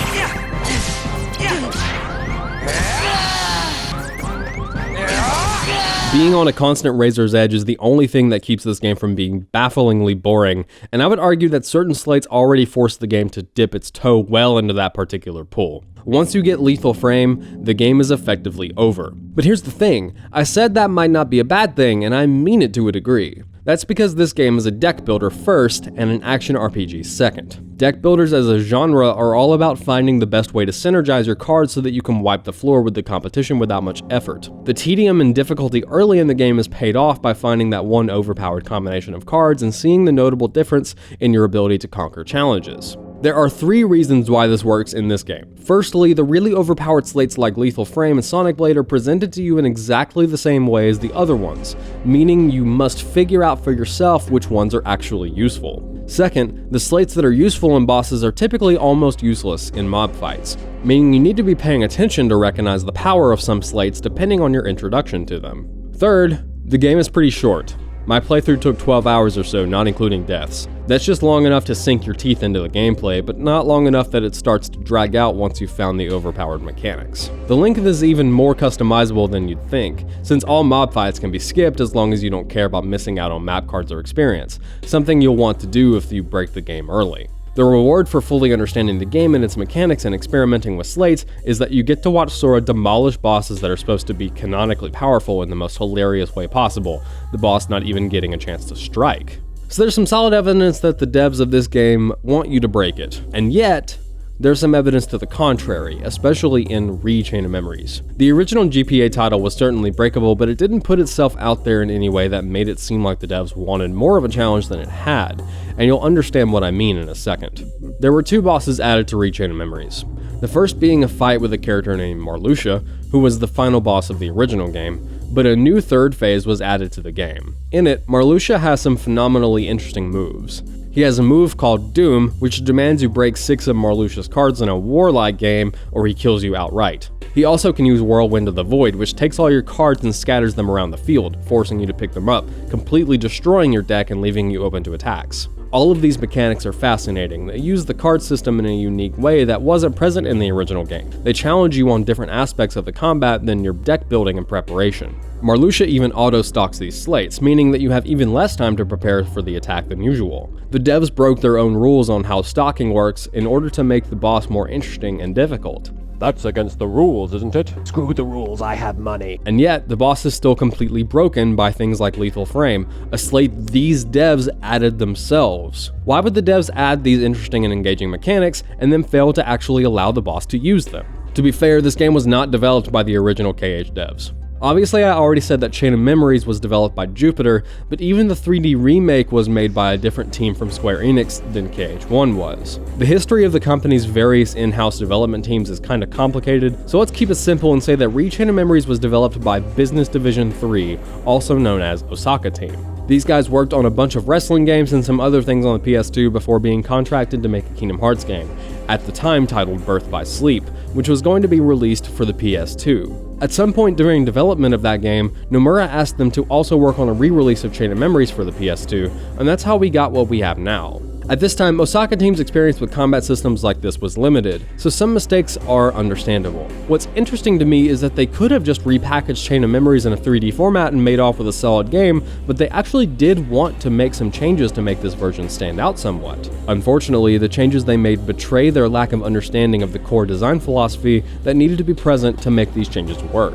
Being on a constant razor's edge is the only thing that keeps this game from being bafflingly boring, and I would argue that certain slates already force the game to dip its toe well into that particular pool. Once you get Lethal Frame, the game is effectively over. But here's the thing, I said that might not be a bad thing, and I mean it to a degree. That's because this game is a deck builder first and an action RPG second. Deck builders as a genre are all about finding the best way to synergize your cards so that you can wipe the floor with the competition without much effort. The tedium and difficulty early in the game is paid off by finding that one overpowered combination of cards and seeing the notable difference in your ability to conquer challenges. There are 3 reasons why this works in this game. Firstly, the really overpowered slates like Lethal Frame and Sonic Blade are presented to you in exactly the same way as the other ones, meaning you must figure out for yourself which ones are actually useful. Second, the slates that are useful in bosses are typically almost useless in mob fights, meaning you need to be paying attention to recognize the power of some slates depending on your introduction to them. Third, the game is pretty short. My playthrough took 12 hours or so, not including deaths. That's just long enough to sink your teeth into the gameplay, but not long enough that it starts to drag out once you've found the overpowered mechanics. The length is even more customizable than you'd think, since all mob fights can be skipped as long as you don't care about missing out on map cards or experience, something you'll want to do if you break the game early. The reward for fully understanding the game and its mechanics and experimenting with slates is that you get to watch Sora demolish bosses that are supposed to be canonically powerful in the most hilarious way possible, the boss not even getting a chance to strike. So there's some solid evidence that the devs of this game want you to break it, and yet, there's some evidence to the contrary, especially in Chain of Memories. The original GPA title was certainly breakable, but it didn't put itself out there in any way that made it seem like the devs wanted more of a challenge than it had, and you'll understand what I mean in a second. There were 2 bosses added to Chain of Memories. The first being a fight with a character named Marluxia, who was the final boss of the original game, but a new third phase was added to the game. In it, Marluxia has some phenomenally interesting moves. He has a move called Doom, which demands you break 6 of Marluxia's cards in a warlike game, or he kills you outright. He also can use Whirlwind of the Void, which takes all your cards and scatters them around the field, forcing you to pick them up, completely destroying your deck and leaving you open to attacks. All of these mechanics are fascinating. They use the card system in a unique way that wasn't present in the original game. They challenge you on different aspects of the combat than your deck building and preparation. Marluxia even auto-stocks these slates, meaning that you have even less time to prepare for the attack than usual. The devs broke their own rules on how stocking works in order to make the boss more interesting and difficult. That's against the rules, isn't it? Screw the rules, I have money. And yet, the boss is still completely broken by things like Lethal Frame, a slate these devs added themselves. Why would the devs add these interesting and engaging mechanics and then fail to actually allow the boss to use them? To be fair, this game was not developed by the original KH devs. Obviously, I already said that Chain of Memories was developed by Jupiter, but even the 3D remake was made by a different team from Square Enix than KH1 was. The history of the company's various in-house development teams is kinda complicated, so let's keep it simple and say that Chain of Memories was developed by Business Division 3, also known as Osaka Team. These guys worked on a bunch of wrestling games and some other things on the PS2 before being contracted to make a Kingdom Hearts game, at the time titled Birth by Sleep, which was going to be released for the PS2. At some point during development of that game, Nomura asked them to also work on a re-release of Chain of Memories for the PS2, and that's how we got what we have now. At this time, Osaka Team's experience with combat systems like this was limited, so some mistakes are understandable. What's interesting to me is that they could have just repackaged Chain of Memories in a 3D format and made off with a solid game, but they actually did want to make some changes to make this version stand out somewhat. Unfortunately, the changes they made betray their lack of understanding of the core design philosophy that needed to be present to make these changes work.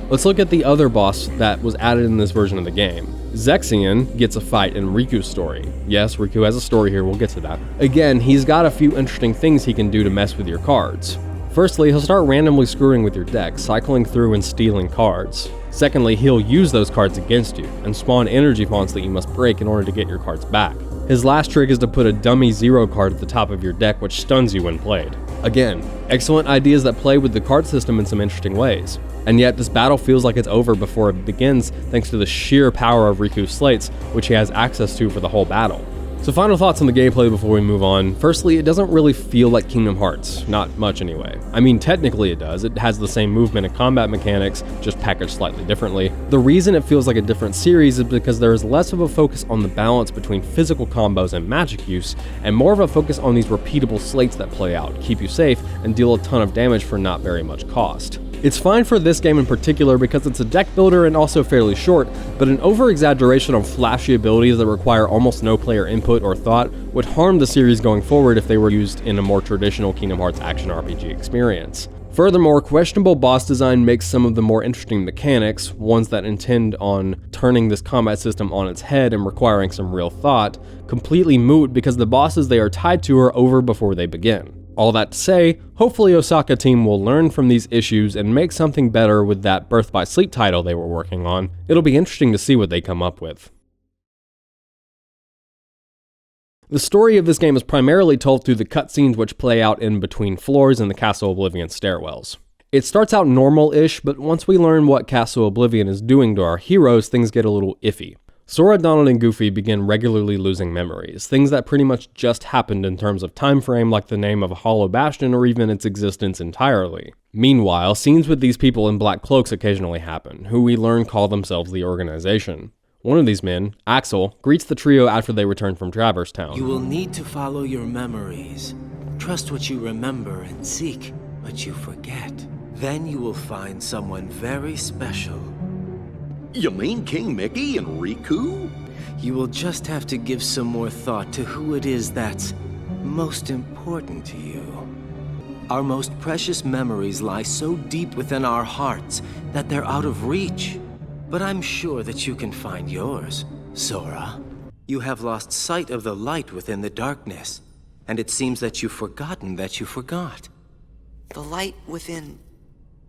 Let's look at the other boss that was added in this version of the game. Zexion gets a fight in Riku's story. Yes, Riku has a story here, we'll get to that. Again, he's got a few interesting things he can do to mess with your cards. Firstly, he'll start randomly screwing with your deck, cycling through and stealing cards. Secondly, he'll use those cards against you, and spawn energy fonts that you must break in order to get your cards back. His last trick is to put a dummy 0 card at the top of your deck, which stuns you when played. Again, excellent ideas that play with the card system in some interesting ways. And yet, this battle feels like it's over before it begins thanks to the sheer power of Riku's slates, which he has access to for the whole battle. So final thoughts on the gameplay before we move on. Firstly, it doesn't really feel like Kingdom Hearts. Not much anyway. I mean, technically it does. It has the same movement and combat mechanics, just packaged slightly differently. The reason it feels like a different series is because there is less of a focus on the balance between physical combos and magic use, and more of a focus on these repeatable slates that play out, keep you safe, and deal a ton of damage for not very much cost. It's fine for this game in particular because it's a deck builder and also fairly short, but an over-exaggeration of flashy abilities that require almost no player input or thought would harm the series going forward if they were used in a more traditional Kingdom Hearts action RPG experience. Furthermore, questionable boss design makes some of the more interesting mechanics, ones that intend on turning this combat system on its head and requiring some real thought, completely moot because the bosses they are tied to are over before they begin. All that to say, hopefully Osaka team will learn from these issues and make something better with that Birth by Sleep title they were working on. It'll be interesting to see what they come up with. The story of this game is primarily told through the cutscenes which play out in between floors in the Castle Oblivion stairwells. It starts out normal-ish, but once we learn what Castle Oblivion is doing to our heroes, things get a little iffy. Sora, Donald, and Goofy begin regularly losing memories, things that pretty much just happened in terms of time frame, like the name of a hollow bastion or even its existence entirely. Meanwhile, scenes with these people in black cloaks occasionally happen, who we learn call themselves the Organization. One of these men, AXEL, greets the trio after they return from Traverse Town. You will need to follow your memories. Trust what you remember and seek what you forget. Then you will find someone very special. You mean King Mickey and Riku? You will just have to give some more thought to who it is that's most important to you. Our most precious memories lie so deep within our hearts that they're out of reach. But I'm sure that you can find yours, Sora. You have lost sight of the light within the darkness, and it seems that you've forgotten that you forgot. The light within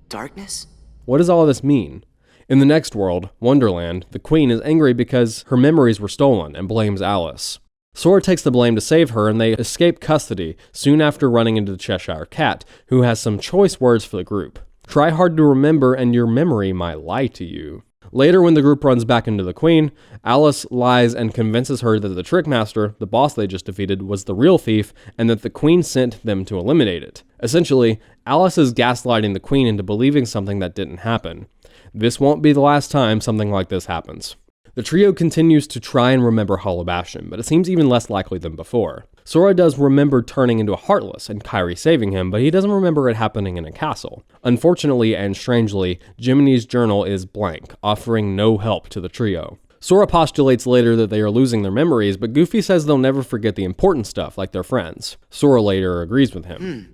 darkness? What does all of this mean? In the next world, Wonderland, the Queen is angry because her memories were stolen and blames Alais. Sora takes the blame to save her and they escape custody soon after running into the Cheshire Cat, who has some choice words for the group. Try hard to remember and your memory might lie to you. Later, when the group runs back into the Queen, Alais lies and convinces her that the Trickmaster, the boss they just defeated, was the real thief and that the Queen sent them to eliminate it. Essentially, Alais is gaslighting the Queen into believing something that didn't happen. This won't be the last time something like this happens. The trio continues to try and remember Hollow Bastion, but it seems even less likely than before. Sora does remember turning into a Heartless and Kairi saving him, but he doesn't remember it happening in a castle. Unfortunately and strangely, Jiminy's journal is blank, offering no help to the trio. Sora postulates later that they are losing their memories, but Goofy says they'll never forget the important stuff, like their friends. Sora later agrees with him.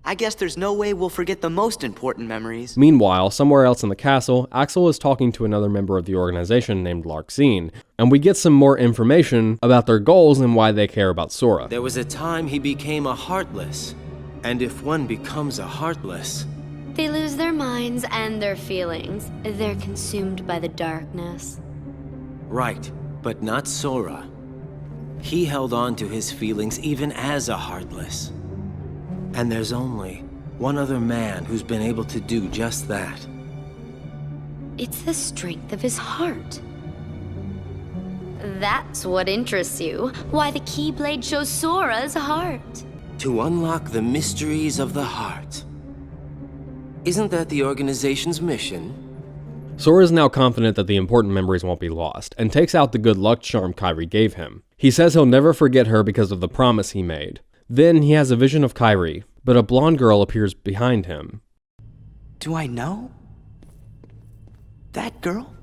I guess there's no way we'll forget the most important memories. Meanwhile, somewhere else in the castle, AXEL is talking to another member of the organization named Larxene, and we get some more information about their goals and why they care about Sora. There was a time he became a Heartless, and if one becomes a Heartless, They lose their minds and their feelings. They're consumed by the darkness. right, but not Sora. He held on to his feelings even as a Heartless. And there's only one other man who's been able to do just that. It's the strength of his heart. That's what interests you. Why the Keyblade shows Sora's heart. To unlock the mysteries of the heart. Isn't that the organization's mission? Sora is now confident that the important memories won't be lost, and takes out the good luck charm Kairi gave him. He says he'll never forget her because of the promise he made. Then he has a vision of Kairi, but a blonde girl appears behind him. Do I know? That girl?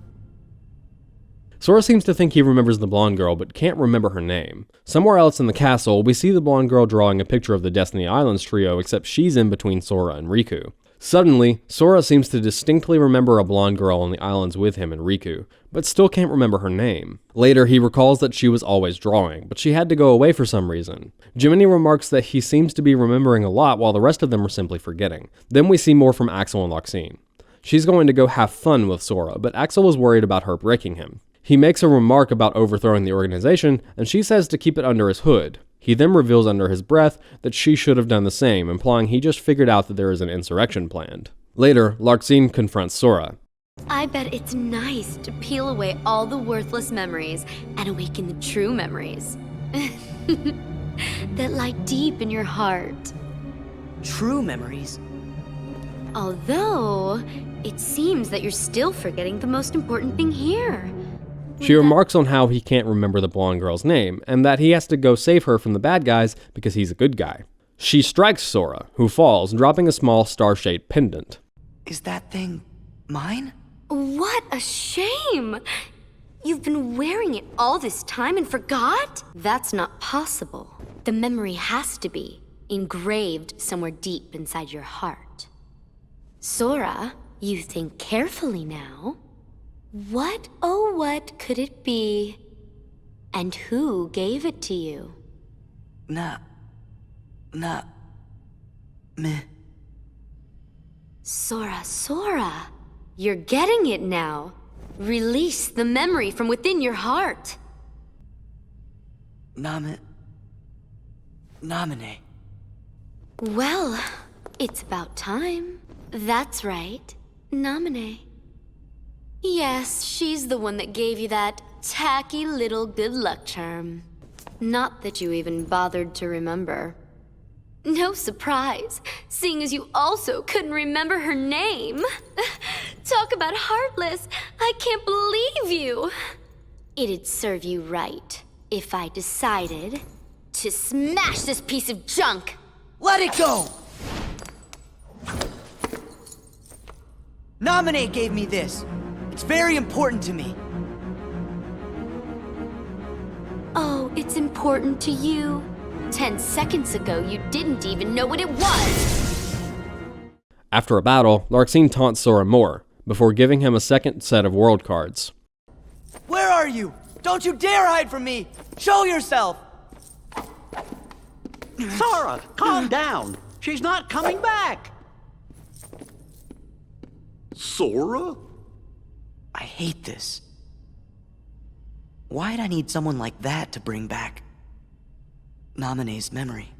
Sora seems to think he remembers the blonde girl, but can't remember her name. Somewhere else in the castle, we see the blonde girl drawing a picture of the Destiny Islands trio, except she's in between Sora and Riku. Suddenly, Sora seems to distinctly remember a blonde girl on the islands with him and Riku, but still can't remember her name. Later, he recalls that she was always drawing, but she had to go away for some reason. Jiminy remarks that he seems to be remembering a lot while the rest of them are simply forgetting. Then we see more from AXEL and Loxine. She's going to go have fun with Sora, but AXEL is worried about her breaking him. He makes a remark about overthrowing the organization, and she says to keep it under his hood. He then reveals under his breath that she should have done the same, implying he just figured out that there is an insurrection planned. Later, Loxine confronts Sora. I bet it's nice to peel away all the worthless memories and awaken the true memories that lie deep in your heart. True memories? Although, it seems that you're still forgetting the most important thing here. She remarks on how he can't remember the blonde girl's name, and that he has to go save her from the bad guys because he's a good guy. She strikes Sora, who falls, dropping a small star-shaped pendant. Is that thing mine? What a shame! You've been wearing it all this time and forgot? That's not possible. The memory has to be engraved somewhere deep inside your heart. Sora, you think carefully now. What, oh what could it be? And who gave it to you? Meh. Sora, you're getting it now. Release the memory from within your heart. Namine. Well, it's about time. That's right, Namine. Yes, she's the one that gave you that tacky little good luck charm. Not that you even bothered to remember. No surprise, seeing as you also couldn't remember her name. Talk about heartless, I can't believe you. It'd serve you right if I decided to smash this piece of junk. Let it go! Namine gave me this. It's very important to me. Oh, it's important to you? 10 seconds ago, you didn't even know what it was! After a battle, Loxine taunts Sora more, before giving him a second set of world cards. Where are you? Don't you dare hide from me! Show yourself! Sora, calm down. She's not coming back. Sora? I hate this. Why'd I need someone like that to bring back Namine's memory?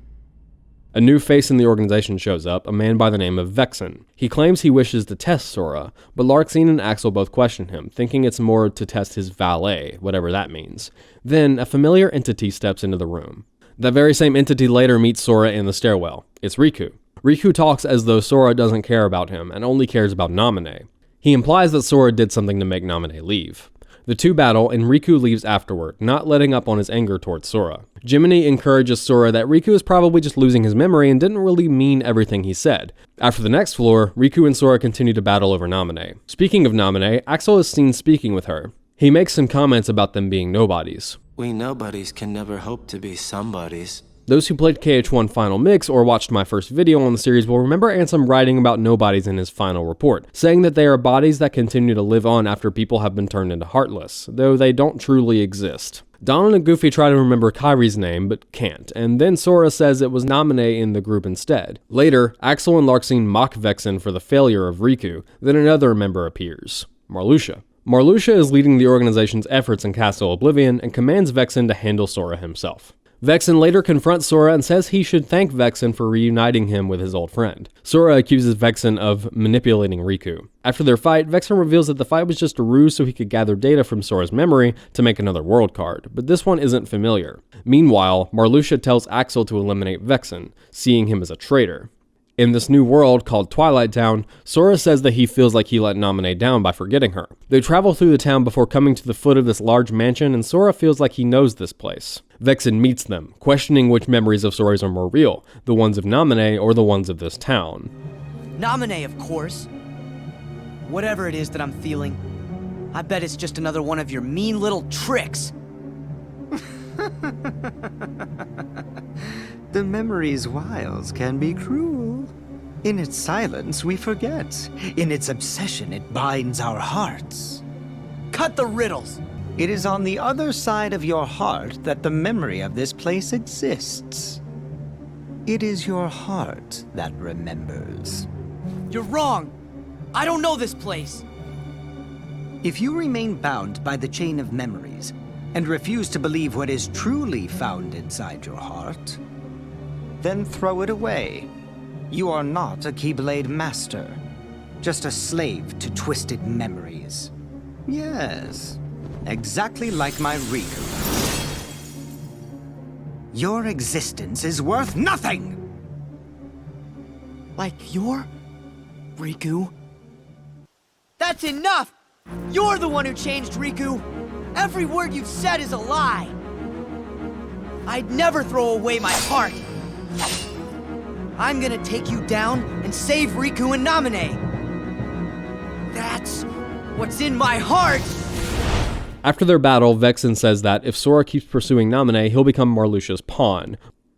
A new face in the organization shows up, a man by the name of Vexen. He claims he wishes to test Sora, but Loxine and AXEL both question him, thinking it's more to test his valet, whatever that means. Then, a familiar entity steps into the room. That very same entity later meets Sora in the stairwell. It's Riku. Riku talks as though Sora doesn't care about him, and only cares about Namine. He implies that Sora did something to make Namine leave. The two battle, and Riku leaves afterward, not letting up on his anger towards Sora. Jiminy encourages Sora that Riku is probably just losing his memory and didn't really mean everything he said. After the next floor, Riku and Sora continue to battle over Namine. Speaking of Namine, AXEL is seen speaking with her. He makes some comments about them being nobodies. We nobodies can never hope to be somebodies. Those who played KH1 Final Mix or watched my first video on the series will remember Ansem writing about nobodies in his final report, saying that they are bodies that continue to live on after people have been turned into Heartless, though they don't truly exist. Donald and Goofy try to remember Kairi's name, but can't, and then Sora says it was Namine in the group instead. Later, AXEL and Loxine mock Vexen for the failure of Riku, then another member appears, Marluxia. Marluxia is leading the organization's efforts in Castle Oblivion and commands Vexen to handle Sora himself. Vexen later confronts Sora and says he should thank Vexen for reuniting him with his old friend. Sora accuses Vexen of manipulating Riku. After their fight, Vexen reveals that the fight was just a ruse so he could gather data from Sora's memory to make another world card, but this one isn't familiar. Meanwhile, Marluxia tells AXEL to eliminate Vexen, seeing him as a traitor. In this new world called Twilight Town, Sora says that he feels like he let Namine down by forgetting her. They travel through the town before coming to the foot of this large mansion, and Sora feels like he knows this place. Vexen meets them, questioning which memories of Sora's are more real, the ones of Namine or the ones of this town. Namine, of course. Whatever it is that I'm feeling, I bet it's just another one of your mean little tricks. The memory's wiles can be cruel. In its silence, we forget. In its obsession, it binds our hearts. Cut the riddles! It is on the other side of your heart that the memory of this place exists. It is your heart that remembers. You're wrong! I don't know this place! If you remain bound by the chain of memories, and refuse to believe what is truly found inside your heart, then throw it away. You are not a Keyblade master, just a slave to twisted memories. Yes, exactly like my Riku. Your existence is worth nothing! Like your Riku? That's enough! You're the one who changed Riku! Every word you've said is a lie! I'd never throw away my heart! I'm gonna take you down and save Riku and Namine! That's what's in my heart! After their battle, Vexen says that if Sora keeps pursuing Namine, he'll become Marluxia's pawn.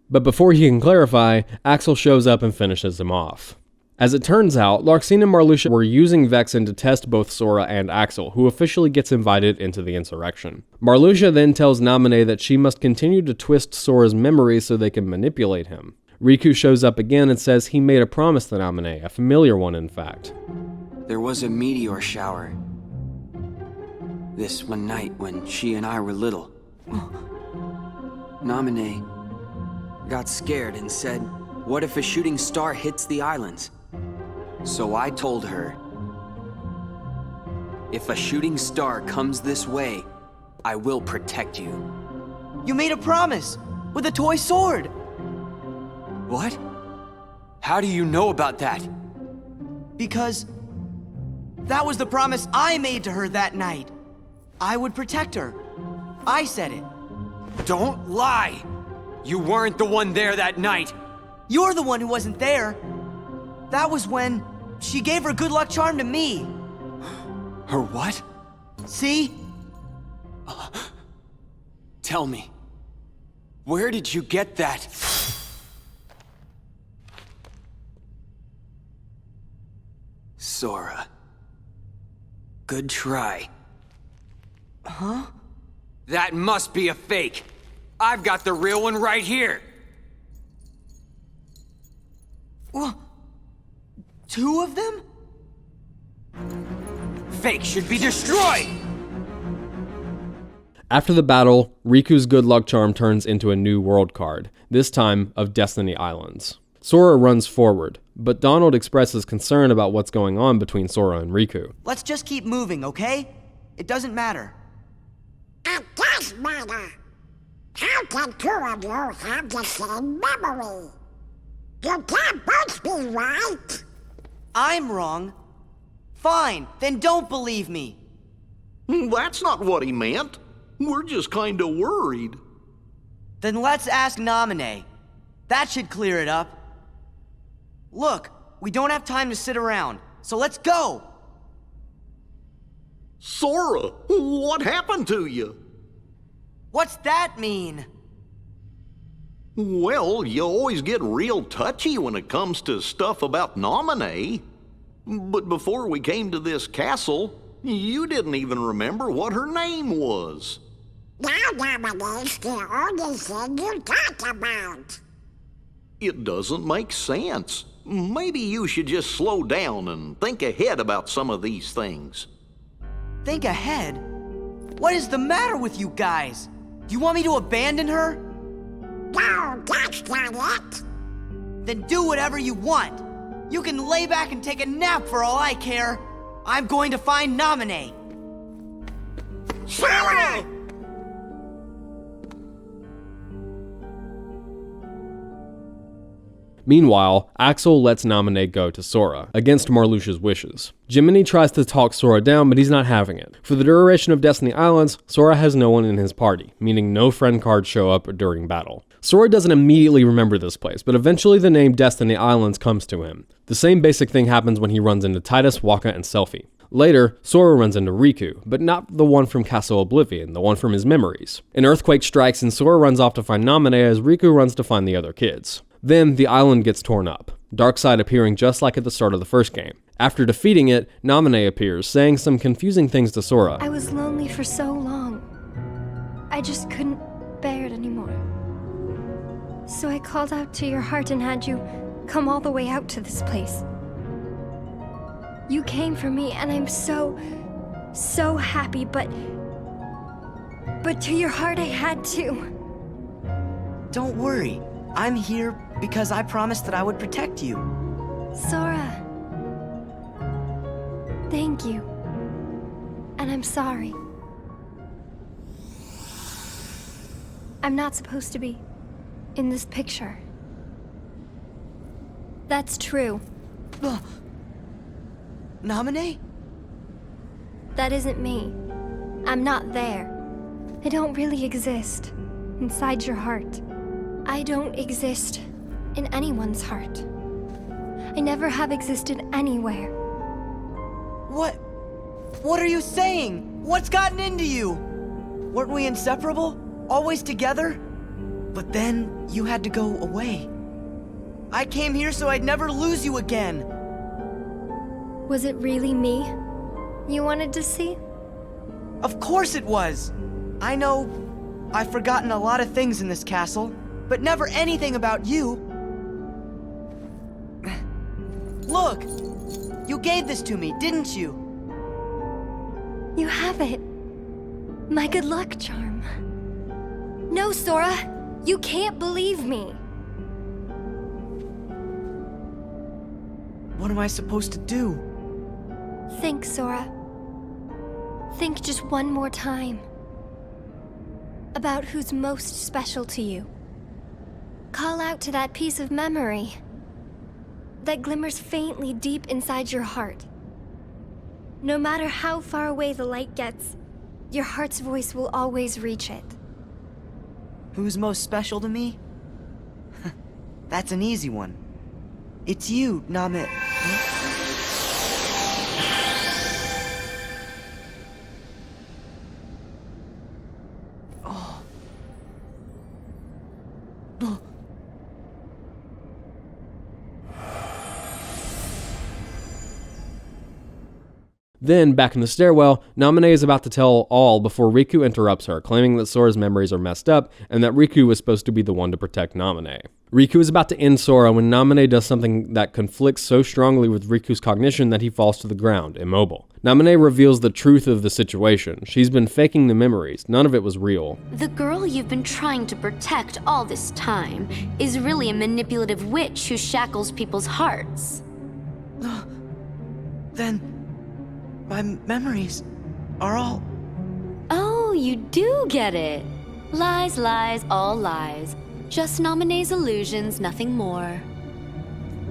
But before he can clarify, Axel shows up and finishes him off. As it turns out, Larxene and Marluxia were using Vexen to test both Sora and Axel, who officially gets invited into the insurrection. Marluxia then tells Namine that she must continue to twist Sora's memories so they can manipulate him. Riku shows up again and says he made a promise to Namine, a familiar one in fact. There was a meteor shower this one night when she and I were little. Namine got scared and said, "What if a shooting star hits the islands?" So I told her, "If a shooting star comes this way, I will protect you." You made a promise! With a toy sword! What? How do you know about that? Because that was the promise I made to her that night. I would protect her. I said it. Don't lie! You weren't the one there that night! You're the one who wasn't there. That was when she gave her good luck charm to me. Her what? See? Tell me, where did you get that? Sora. Good try. Huh? That must be a fake. I've got the real one right here. Well, 2 of them? Fake should be destroyed! After the battle, Riku's good luck charm turns into a new world card, this time of Destiny Islands. Sora runs forward, but Donald expresses concern about what's going on between Sora and Riku. Let's just keep moving, okay? It doesn't matter. It does matter. How can 2 of you have the same memory? You can't both be right. I'm wrong. Fine, then don't believe me. That's not what he meant. We're just kinda worried. Then let's ask Namine. That should clear it up. Look, we don't have time to sit around, so let's go! Sora, what happened to you? What's that mean? Well, you always get real touchy when it comes to stuff about Namine. But before we came to this castle, you didn't even remember what her name was. Now Namine's the only thing you talk about. It doesn't make sense. Maybe you should just slow down and think ahead about some of these things. Think ahead? What is the matter with you guys? Do you want me to abandon her? No, that's not it. Then do whatever you want. You can lay back and take a nap for all I care. I'm going to find Namine. Sora! Meanwhile, Axel lets Namine go to Sora, against Marluxia's wishes. Jiminy tries to talk Sora down, but he's not having it. For the duration of Destiny Islands, Sora has no one in his party, meaning no friend cards show up during battle. Sora doesn't immediately remember this place, but eventually the name Destiny Islands comes to him. The same basic thing happens when he runs into Tidus, Wakka, and Selphie. Later, Sora runs into Riku, but not the one from Castle Oblivion, the one from his memories. An earthquake strikes and Sora runs off to find Namine as Riku runs to find the other kids. Then, the island gets torn up. Darkseid appearing just like at the start of the first game. After defeating it, Naminé appears, saying some confusing things to Sora. I was lonely for so long. I just couldn't bear it anymore. So I called out to your heart and had you come all the way out to this place. You came for me and I'm so happy, but to your heart I had to. Don't worry. I'm here because I promised that I would protect you. Sora. Thank you. And I'm sorry. I'm not supposed to be in this picture. That's true. Naminé? That isn't me. I'm not there. I don't really exist inside your heart. I don't exist in anyone's heart. I never have existed anywhere. What are you saying? What's gotten into you? Weren't we inseparable? Always together? But then you had to go away. I came here so I'd never lose you again. Was it really me you wanted to see? Of course it was. I know I've forgotten a lot of things in this castle, but never anything about you. Look! You gave this to me, didn't you? You have it. My good luck charm. No, Sora! You can't believe me! What am I supposed to do? Think, Sora. Think just one more time. About who's most special to you. Call out to that piece of memory that glimmers faintly deep inside your heart. No matter how far away the light gets, your heart's voice will always reach it. Who's most special to me? That's an easy one. It's you, Namit. Then, back in the stairwell, Naminé is about to tell all before Riku interrupts her, claiming that Sora's memories are messed up and that Riku was supposed to be the one to protect Naminé. Riku is about to end Sora when Naminé does something that conflicts so strongly with Riku's cognition that he falls to the ground, immobile. Naminé reveals the truth of the situation. She's been faking the memories. None of it was real. The girl you've been trying to protect all this time is really a manipulative witch who shackles people's hearts. Then my memories are all... Oh, you do get it. Lies, lies, all lies. Just Naminé's illusions, nothing more.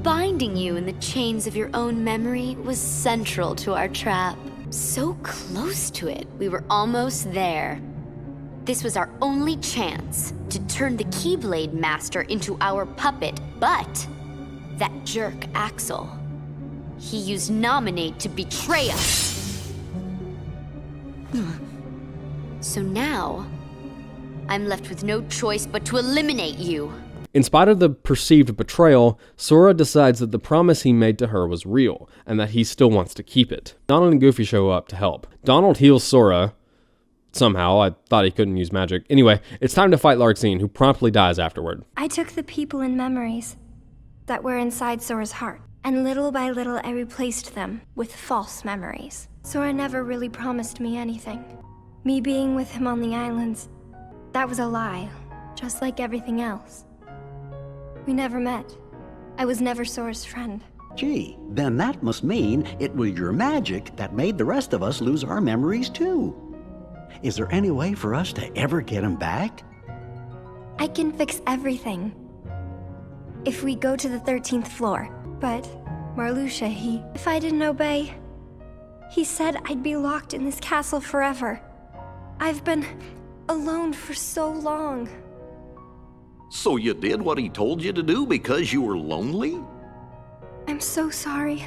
Binding you in the chains of your own memory was central to our trap. So close to it, we were almost there. This was our only chance to turn the Keyblade Master into our puppet, but that jerk AXEL, he used Naminé to betray us. So now, I'm left with no choice but to eliminate you. In spite of the perceived betrayal, Sora decides that the promise he made to her was real, and that he still wants to keep it. Donald and Goofy show up to help. Donald heals Sora. Somehow, I thought he couldn't use magic. Anyway, it's time to fight Larxene, who promptly dies afterward. I took the people and memories that were inside Sora's heart, and little by little I replaced them with false memories. Sora never really promised me anything. Me being with him on the islands, that was a lie, just like everything else. We never met. I was never Sora's friend. Gee, then that must mean it was your magic that made the rest of us lose our memories too. Is there any way for us to ever get them back? I can fix everything. If we go to the 13th floor. But Marluxia, if I didn't obey, he said I'd be locked in this castle forever. I've been alone for so long. So you did what he told you to do because you were lonely? I'm so sorry.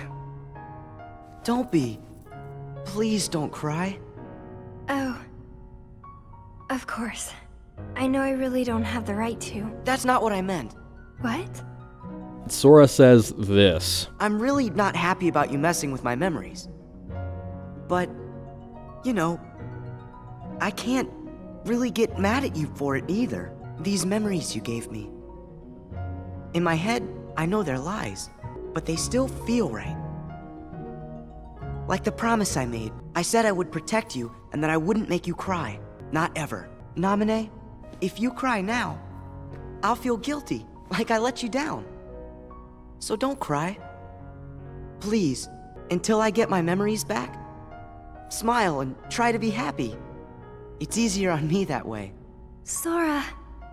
Don't be. Please don't cry. Oh. Of course. I know I really don't have the right to. That's not what I meant. What? that, Sora says this. I'm really not happy about you messing with my memories. But, you know, I can't really get mad at you for it either. These memories you gave me. In my head, I know they're lies, but they still feel right. Like the promise I made. I said I would protect you and that I wouldn't make you cry. Not ever. Naminé, if you cry now, I'll feel guilty, like I let you down. So don't cry. Please, until I get my memories back. Smile and try to be happy. It's easier on me that way. Sora.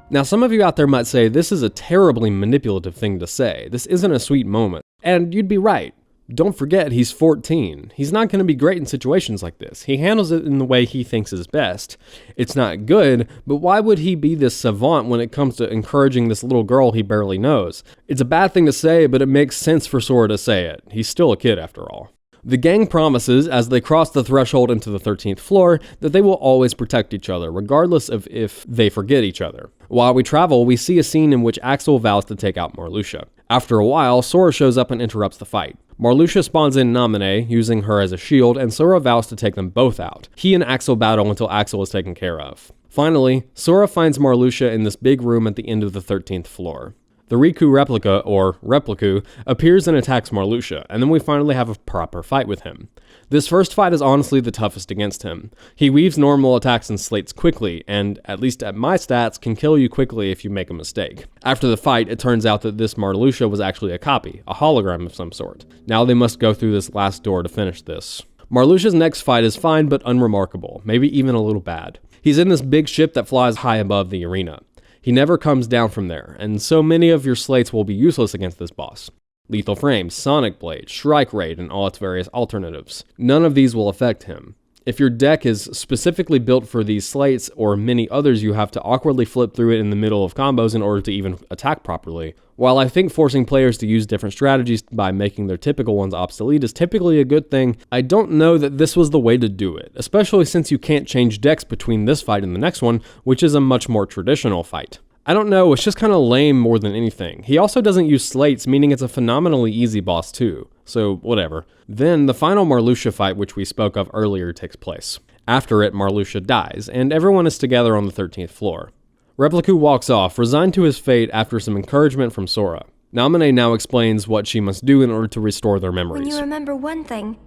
Now, some of you out there might say this is a terribly manipulative thing to say. This isn't a sweet moment. And you'd be right. Don't forget, he's 14. He's not going to be great in situations like this. He handles it in the way he thinks is best. It's not good, but why would he be this savant when it comes to encouraging this little girl he barely knows? It's a bad thing to say, but it makes sense for Sora to say it. He's still a kid after all. The gang promises, as they cross the threshold into the 13th floor, that they will always protect each other, regardless of if they forget each other. While we travel, we see a scene in which AXEL vows to take out Marluxia. After a while, Sora shows up and interrupts the fight. Marluxia spawns in Naminé, using her as a shield, and Sora vows to take them both out. He and AXEL battle until AXEL is taken care of. Finally, Sora finds Marluxia in this big room at the end of the 13th floor. The Riku replica, or Repliku, appears and attacks Marluxia, and then we finally have a proper fight with him. This first fight is honestly the toughest against him. He weaves normal attacks and slates quickly, and, at least at my stats, can kill you quickly if you make a mistake. After the fight, it turns out that this Marluxia was actually a copy, a hologram of some sort. Now they must go through this last door to finish this. Marluxia's next fight is fine but unremarkable, maybe even a little bad. He's in this big ship that flies high above the arena. He never comes down from there, and so many of your slates will be useless against this boss. Lethal Frames, Sonic Blade, Shrike Raid, and all its various alternatives. None of these will affect him. If your deck is specifically built for these slates or many others, you have to awkwardly flip through it in the middle of combos in order to even attack properly. While I think forcing players to use different strategies by making their typical ones obsolete is typically a good thing, I don't know that this was the way to do it, especially since you can't change decks between this fight and the next one, which is a much more traditional fight. I don't know, it's just kind of lame more than anything. He also doesn't use slates, meaning it's a phenomenally easy boss too. So, whatever. Then, the final Marluxia fight, which we spoke of earlier, takes place. After it, Marluxia dies, and everyone is together on the 13th floor. Repliku walks off, resigned to his fate after some encouragement from Sora. Naminé now explains what she must do in order to restore their memories. When you remember one thing,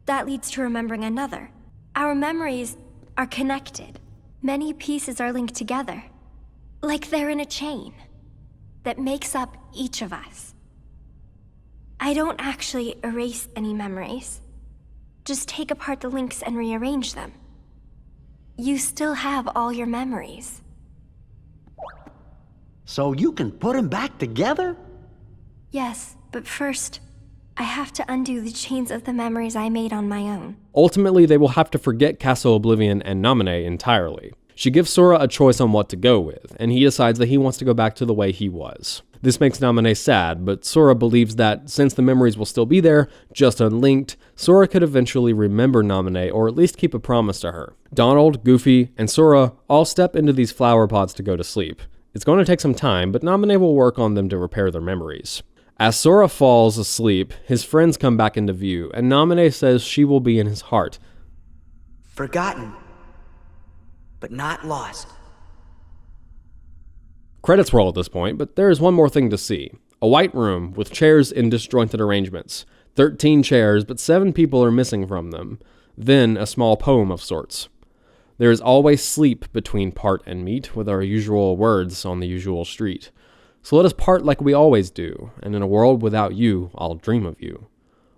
that leads to remembering another. Our memories are connected. Many pieces are linked together. Like they're in a chain that makes up each of us. I don't actually erase any memories. Just take apart the links and rearrange them. You still have all your memories. So you can put them back together? Yes, but first, I have to undo the chains of the memories I made on my own. Ultimately, they will have to forget Castle Oblivion and Naminé entirely. She gives Sora a choice on what to go with, and he decides that he wants to go back to the way he was. This makes Naminé sad, but Sora believes that since the memories will still be there, just unlinked, Sora could eventually remember Naminé or at least keep a promise to her. Donald, Goofy, and Sora all step into these flower pods to go to sleep. It's going to take some time, but Naminé will work on them to repair their memories. As Sora falls asleep, his friends come back into view, and Naminé says she will be in his heart. Forgotten, but not lost. Credits roll at this point, but there is one more thing to see. A white room with chairs in disjointed arrangements. 13 chairs, but 7 people are missing from them. Then a small poem of sorts. There is always sleep between part and meet, with our usual words on the usual street. So let us part like we always do, and in a world without you, I'll dream of you.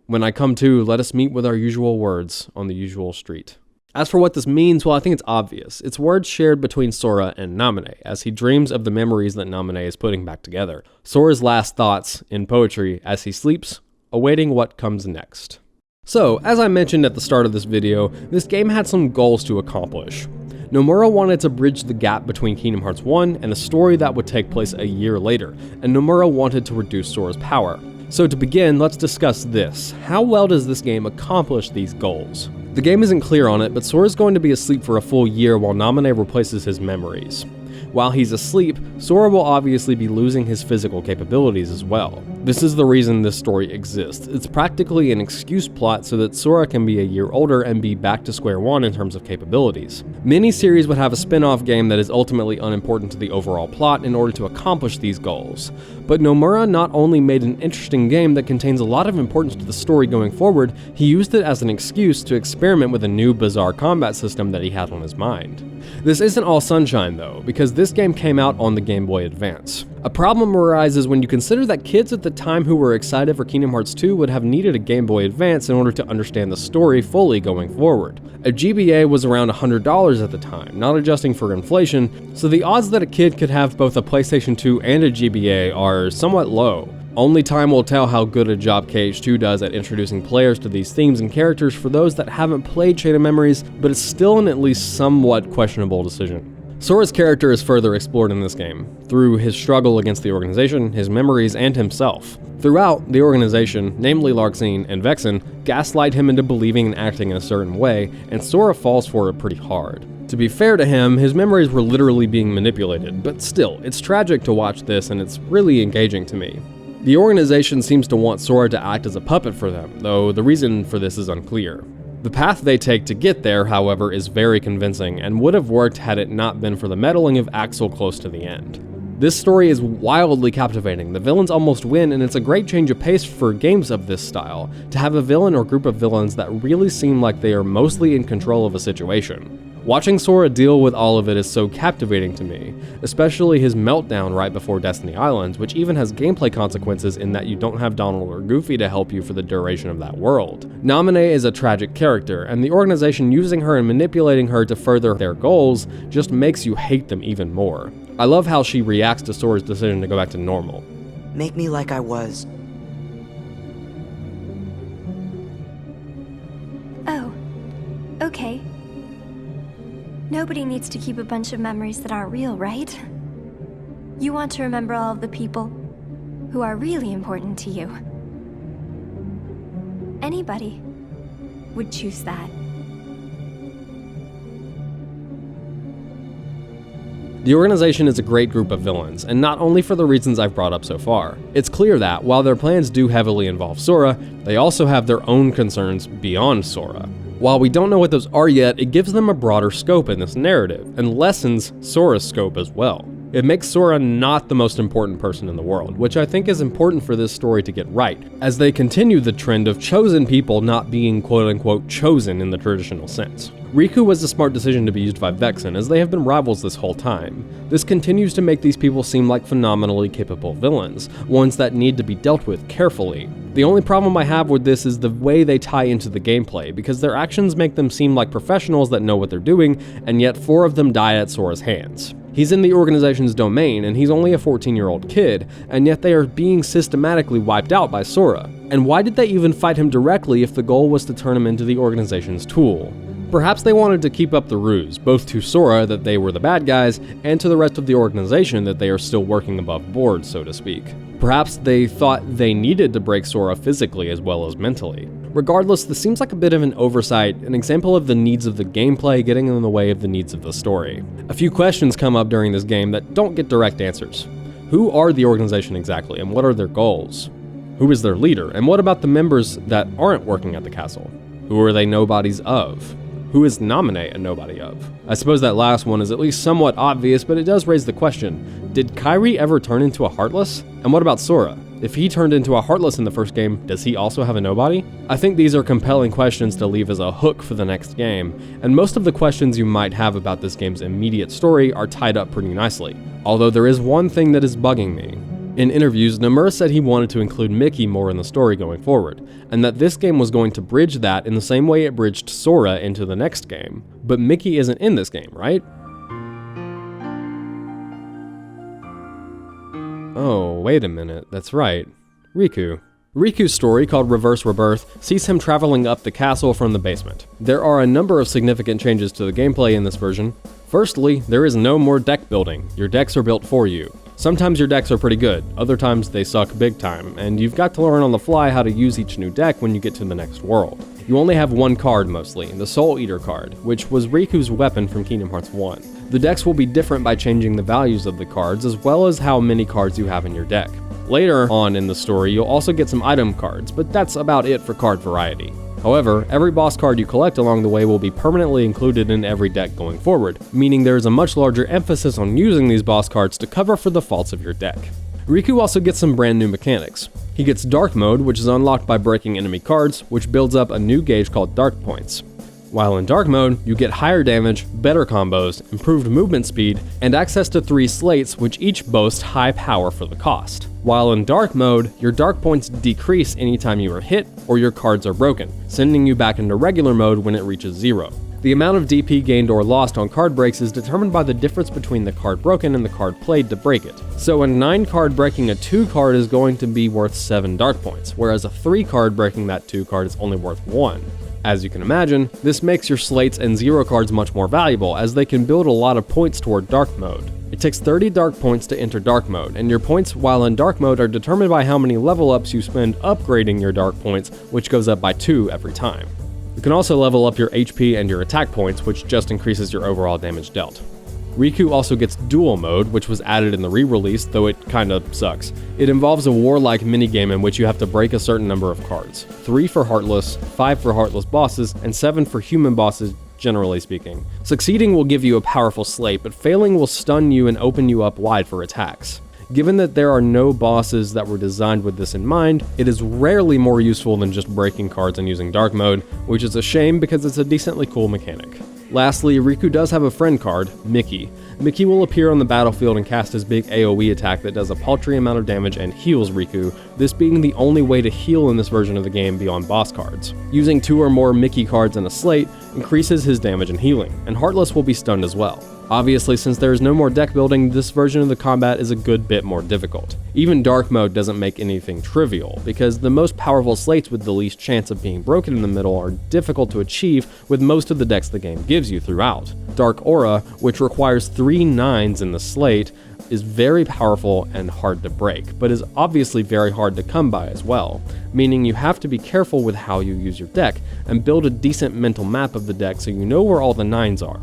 When I come to, let us meet with our usual words on the usual street. As for what this means, well, I think it's obvious. It's words shared between Sora and Naminé, as he dreams of the memories that Naminé is putting back together. Sora's last thoughts in poetry as he sleeps, awaiting what comes next. So, as I mentioned at the start of this video, this game had some goals to accomplish. Nomura wanted to bridge the gap between Kingdom Hearts 1 and a story that would take place a year later, and Nomura wanted to reduce Sora's power. So to begin, let's discuss this. How well does this game accomplish these goals? The game isn't clear on it, but Sora's going to be asleep for a full year while Naminé replaces his memories. while he's asleep, Sora will obviously be losing his physical capabilities as well. This is the reason this story exists. It's practically an excuse plot so that Sora can be a year older and be back to square one in terms of capabilities. Many series would have a spin-off game that is ultimately unimportant to the overall plot in order to accomplish these goals. But Nomura not only made an interesting game that contains a lot of importance to the story going forward, he used it as an excuse to experiment with a new bizarre combat system that he had on his mind. This isn't all sunshine though, because this game came out on the Game Boy Advance. A problem arises when you consider that kids at the time who were excited for Kingdom Hearts 2 would have needed a Game Boy Advance in order to understand the story fully going forward. A GBA was around $100 at the time, not adjusting for inflation, so the odds that a kid could have both a PlayStation 2 and a GBA are somewhat low. Only time will tell how good a job KH2 does at introducing players to these themes and characters for those that haven't played Chain of Memories, but it's still an at least somewhat questionable decision. Sora's character is further explored in this game, through his struggle against the organization, his memories, and himself. Throughout, the organization, namely Larxene and Vexen, gaslight him into believing and acting in a certain way, and Sora falls for it pretty hard. To be fair to him, his memories were literally being manipulated, but still, it's tragic to watch this and it's really engaging to me. The organization seems to want Sora to act as a puppet for them, though the reason for this is unclear. The path they take to get there, however, is very convincing and would have worked had it not been for the meddling of Axel close to the end. This story is wildly captivating, the villains almost win, and it's a great change of pace for games of this style, to have a villain or group of villains that really seem like they are mostly in control of a situation. Watching Sora deal with all of it is so captivating to me, especially his meltdown right before Destiny Islands, which even has gameplay consequences in that you don't have Donald or Goofy to help you for the duration of that world. Naminé is a tragic character, and the organization using her and manipulating her to further their goals just makes you hate them even more. I love how she reacts to Sora's decision to go back to normal. Make me like I was. Oh, okay. Nobody needs to keep a bunch of memories that aren't real, right? You want to remember all of the people who are really important to you. Anybody would choose that. The organization is a great group of villains, and not only for the reasons I've brought up so far. It's clear that, while their plans do heavily involve Sora, they also have their own concerns beyond Sora. While we don't know what those are yet, it gives them a broader scope in this narrative, and lessens Sora's scope as well. It makes Sora not the most important person in the world, which I think is important for this story to get right, as they continue the trend of chosen people not being quote-unquote chosen in the traditional sense. Riku was a smart decision to be used by Vexen, as they have been rivals this whole time. This continues to make these people seem like phenomenally capable villains, ones that need to be dealt with carefully. The only problem I have with this is the way they tie into the gameplay, because their actions make them seem like professionals that know what they're doing, and yet 4 of them die at Sora's hands. He's in the organization's domain, and he's only a 14-year-old kid, and yet they are being systematically wiped out by Sora. And why did they even fight him directly if the goal was to turn him into the organization's tool? Perhaps they wanted to keep up the ruse, both to Sora that they were the bad guys, and to the rest of the organization that they are still working above board, so to speak. Perhaps they thought they needed to break Sora physically as well as mentally. Regardless, this seems like a bit of an oversight, an example of the needs of the gameplay getting in the way of the needs of the story. A few questions come up during this game that don't get direct answers. Who are the organization exactly, and what are their goals? Who is their leader, and what about the members that aren't working at the castle? Who are they nobodies of? Who is Naminé a nobody of? I suppose that last one is at least somewhat obvious, but it does raise the question, did Kairi ever turn into a Heartless? And what about Sora? If he turned into a Heartless in the first game, does he also have a nobody? I think these are compelling questions to leave as a hook for the next game, and most of the questions you might have about this game's immediate story are tied up pretty nicely. Although there is one thing that is bugging me. In interviews, Nomura said he wanted to include Mickey more in the story going forward, and that this game was going to bridge that in the same way it bridged Sora into the next game. But Mickey isn't in this game, right? Oh, wait a minute, that's right. Riku. Riku's story, called Reverse Rebirth, sees him traveling up the castle from the basement. There are a number of significant changes to the gameplay in this version. Firstly, there is no more deck building. Your decks are built for you. Sometimes your decks are pretty good, other times they suck big time, and you've got to learn on the fly how to use each new deck when you get to the next world. You only have one card mostly, the Soul Eater card, which was Riku's weapon from Kingdom Hearts 1. The decks will be different by changing the values of the cards, as well as how many cards you have in your deck. Later on in the story, you'll also get some item cards, but that's about it for card variety. However, every boss card you collect along the way will be permanently included in every deck going forward, meaning there is a much larger emphasis on using these boss cards to cover for the faults of your deck. Riku also gets some brand new mechanics. He gets Dark Mode, which is unlocked by breaking enemy cards, which builds up a new gauge called Dark Points. While in Dark Mode, you get higher damage, better combos, improved movement speed, and access to 3 slates which each boast high power for the cost. While in Dark Mode, your Dark Points decrease anytime you are hit or your cards are broken, sending you back into regular mode when it reaches 0. The amount of DP gained or lost on card breaks is determined by the difference between the card broken and the card played to break it. So a 9 card breaking a 2 card is going to be worth 7 Dark Points, whereas a 3 card breaking that 2 card is only worth 1. As you can imagine, this makes your slates and 0 cards much more valuable, as they can build a lot of points toward Dark Mode. It takes 30 Dark Points to enter Dark Mode, and your points while in Dark Mode are determined by how many level ups you spend upgrading your Dark Points, which goes up by 2 every time. You can also level up your HP and your attack points, which just increases your overall damage dealt. Riku also gets Duel Mode, which was added in the re-release, though it kinda sucks. It involves a war-like minigame in which you have to break a certain number of cards. 3 for Heartless, 5 for Heartless bosses, and 7 for human bosses, generally speaking. Succeeding will give you a powerful slate, but failing will stun you and open you up wide for attacks. Given that there are no bosses that were designed with this in mind, it is rarely more useful than just breaking cards and using Dark Mode, which is a shame because it's a decently cool mechanic. Lastly, Riku does have a friend card, Mickey. Mickey will appear on the battlefield and cast his big AoE attack that does a paltry amount of damage and heals Riku, this being the only way to heal in this version of the game beyond boss cards. Using 2 or more Mickey cards in a slate increases his damage and healing, and Heartless will be stunned as well. Obviously, since there is no more deck building, this version of the combat is a good bit more difficult. Even Dark Mode doesn't make anything trivial, because the most powerful slates with the least chance of being broken in the middle are difficult to achieve with most of the decks the game gives you throughout. Dark Aura, which requires 3 9s in the slate, is very powerful and hard to break, but is obviously very hard to come by as well, meaning you have to be careful with how you use your deck, and build a decent mental map of the deck so you know where all the 9s are.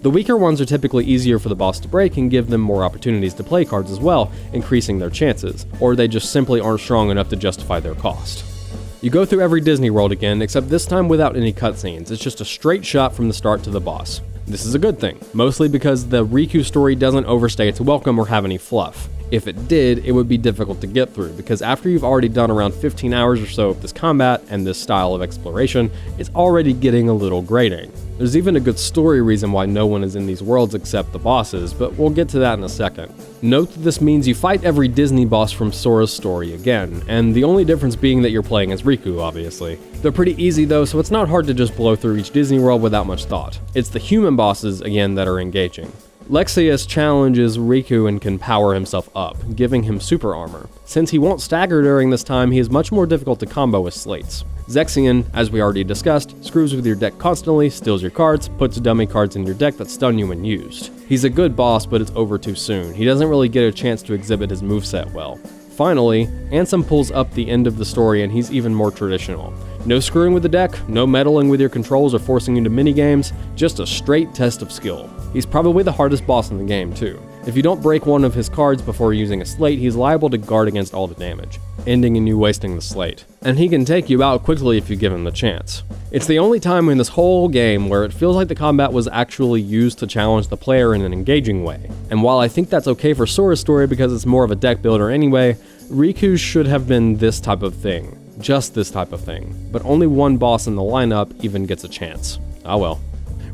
The weaker ones are typically easier for the boss to break and give them more opportunities to play cards as well, increasing their chances, or they just simply aren't strong enough to justify their cost. You go through every Disney World again, except this time without any cutscenes. It's just a straight shot from the start to the boss. This is a good thing, mostly because the Riku story doesn't overstay its welcome or have any fluff. If it did, it would be difficult to get through, because after you've already done around 15 hours or so of this combat and this style of exploration, it's already getting a little grating. There's even a good story reason why no one is in these worlds except the bosses, but we'll get to that in a second. Note that this means you fight every Disney boss from Sora's story again, and the only difference being that you're playing as Riku, obviously. They're pretty easy though, so it's not hard to just blow through each Disney world without much thought. It's the human bosses, again, that are engaging. Lexaeus challenges Riku and can power himself up, giving him super armor. Since he won't stagger during this time, he is much more difficult to combo with slates. Zexion, as we already discussed, screws with your deck constantly, steals your cards, puts dummy cards in your deck that stun you when used. He's a good boss, but it's over too soon. He doesn't really get a chance to exhibit his moveset well. Finally, Ansem pulls up the end of the story and he's even more traditional. No screwing with the deck, no meddling with your controls or forcing you into minigames, just a straight test of skill. He's probably the hardest boss in the game too. If you don't break one of his cards before using a slate, he's liable to guard against all the damage, ending in you wasting the slate. And he can take you out quickly if you give him the chance. It's the only time in this whole game where it feels like the combat was actually used to challenge the player in an engaging way. And while I think that's okay for Sora's story because it's more of a deck builder anyway, Riku's should have been this type of thing. Just this type of thing. But only one boss in the lineup even gets a chance. Ah well.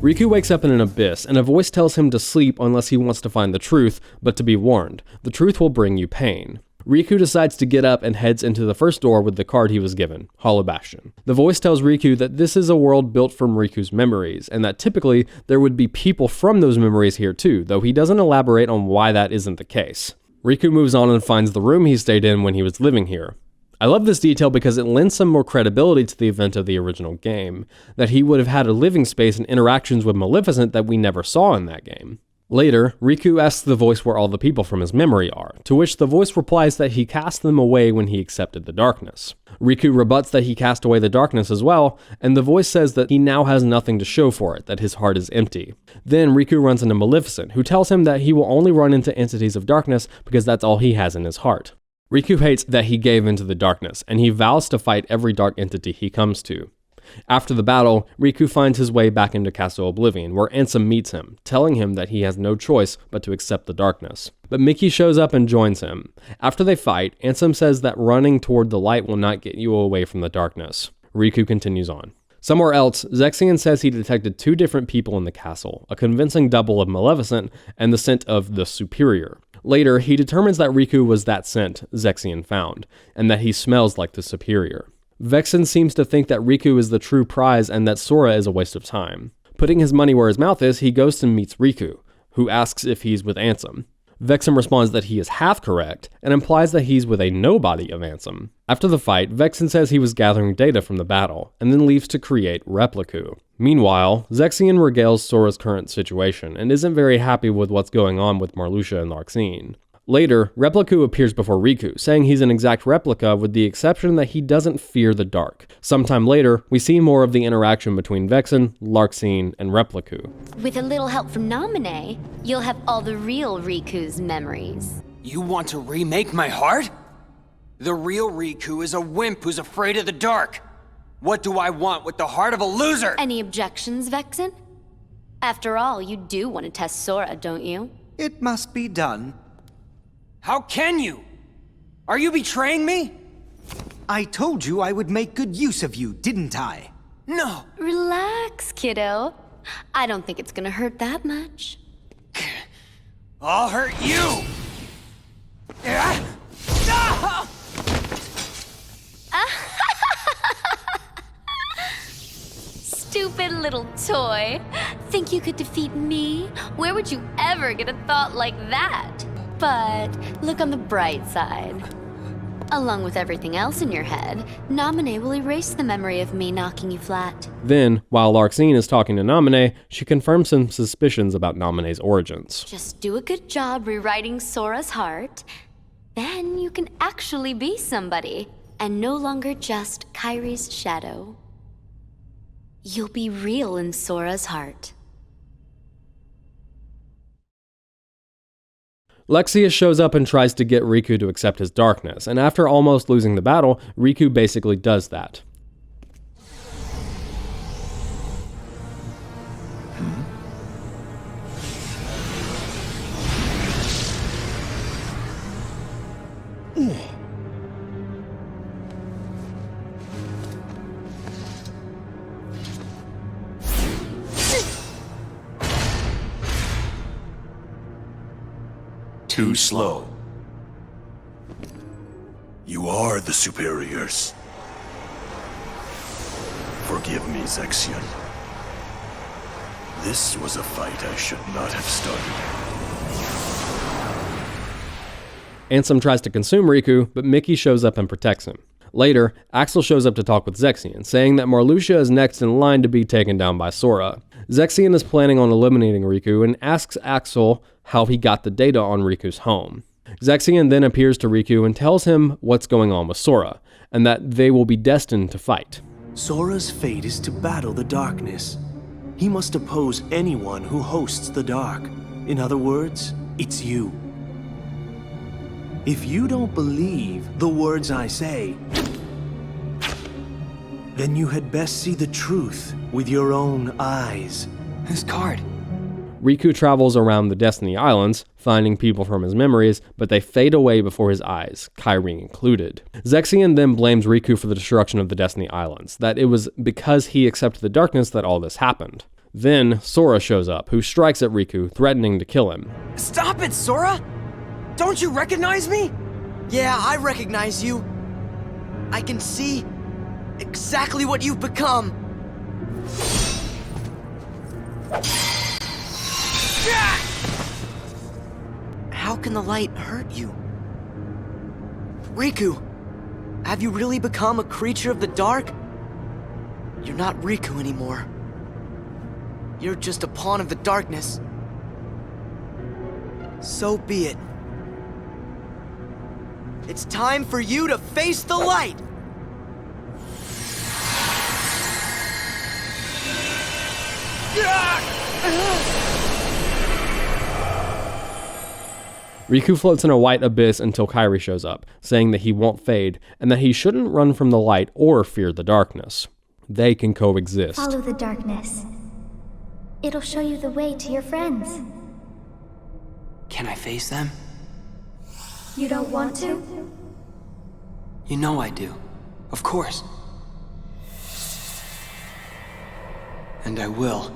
Riku wakes up in an abyss, and a voice tells him to sleep unless he wants to find the truth, but to be warned, the truth will bring you pain. Riku decides to get up and heads into the first door with the card he was given, Hollow Bastion. The voice tells Riku that this is a world built from Riku's memories, and that typically there would be people from those memories here too, though he doesn't elaborate on why that isn't the case. Riku moves on and finds the room he stayed in when he was living here. I love this detail because it lends some more credibility to the event of the original game, that he would have had a living space and interactions with Maleficent that we never saw in that game. Later, Riku asks the voice where all the people from his memory are, to which the voice replies that he cast them away when he accepted the darkness. Riku rebuts that he cast away the darkness as well, and the voice says that he now has nothing to show for it, that his heart is empty. Then Riku runs into Maleficent, who tells him that he will only run into entities of darkness because that's all he has in his heart. Riku hates that he gave into the darkness, and he vows to fight every dark entity he comes to. After the battle, Riku finds his way back into Castle Oblivion, where Ansem meets him, telling him that he has no choice but to accept the darkness. But Mickey shows up and joins him. After they fight, Ansem says that running toward the light will not get you away from the darkness. Riku continues on. Somewhere else, Zexion says he detected 2 different people in the castle, a convincing double of Maleficent and the scent of the Superior. Later, he determines that Riku was that scent Zexion found, and that he smells like the Superior. Vexen seems to think that Riku is the true prize and that Sora is a waste of time. Putting his money where his mouth is, he goes and meets Riku, who asks if he's with Ansem. Vexen responds that he is half correct, and implies that he's with a nobody of Ansem. After the fight, Vexen says he was gathering data from the battle, and then leaves to create Repliku. Meanwhile, Zexion regales Sora's current situation, and isn't very happy with what's going on with Marluxia and Larxene. Later, Repliku appears before Riku, saying he's an exact replica with the exception that he doesn't fear the dark. Sometime later, we see more of the interaction between Vexen, Larxene, and Repliku. With a little help from Naminé, you'll have all the real Riku's memories. You want to remake my heart? The real Riku is a wimp who's afraid of the dark. What do I want with the heart of a loser? Any objections, Vexen? After all, you do want to test Sora, don't you? It must be done. How can you? Are you betraying me? I told you I would make good use of you, didn't I? No. Relax, kiddo. I don't think it's gonna hurt that much. I'll hurt you! Stupid little toy. Think you could defeat me? Where would you ever get a thought like that? But look on the bright side. Along with everything else in your head, Naminé will erase the memory of me knocking you flat. Then, while Larxene is talking to Naminé, she confirms some suspicions about Naminé's origins. Just do a good job rewriting Sora's heart, then you can actually be somebody, and no longer just Kairi's shadow. You'll be real in Sora's heart. Lexia shows up and tries to get Riku to accept his darkness, and after almost losing the battle, Riku basically does that. Too slow. You are the superiors. Forgive me, Zexion. This was a fight I should not have started. Ansem tries to consume Riku, but Mickey shows up and protects him. Later, Axel shows up to talk with Zexion, saying that Marluxia is next in line to be taken down by Sora. Zexion is planning on eliminating Riku and asks Axel how he got the data on Riku's home. Zexion then appears to Riku and tells him what's going on with Sora, and that they will be destined to fight. Sora's fate is to battle the darkness. He must oppose anyone who hosts the dark. In other words, it's you. If you don't believe the words I say, then you had best see the truth with your own eyes. His card. Riku travels around the Destiny Islands, finding people from his memories, but they fade away before his eyes, Kairi included. Zexion then blames Riku for the destruction of the Destiny Islands, that it was because he accepted the darkness that all this happened. Then, Sora shows up, who strikes at Riku, threatening to kill him. Stop it, Sora! Don't you recognize me? Yeah, I recognize you. I can see exactly what you've become. How can the light hurt you? Riku, have you really become a creature of the dark? You're not Riku anymore. You're just a pawn of the darkness. So be it. It's time for you to face the light! Riku floats in a white abyss until Kairi shows up, saying that he won't fade, and that he shouldn't run from the light or fear the darkness. They can coexist. Follow the darkness. It'll show you the way to your friends. Can I face them? You don't want to? You know I do. Of course. And I will.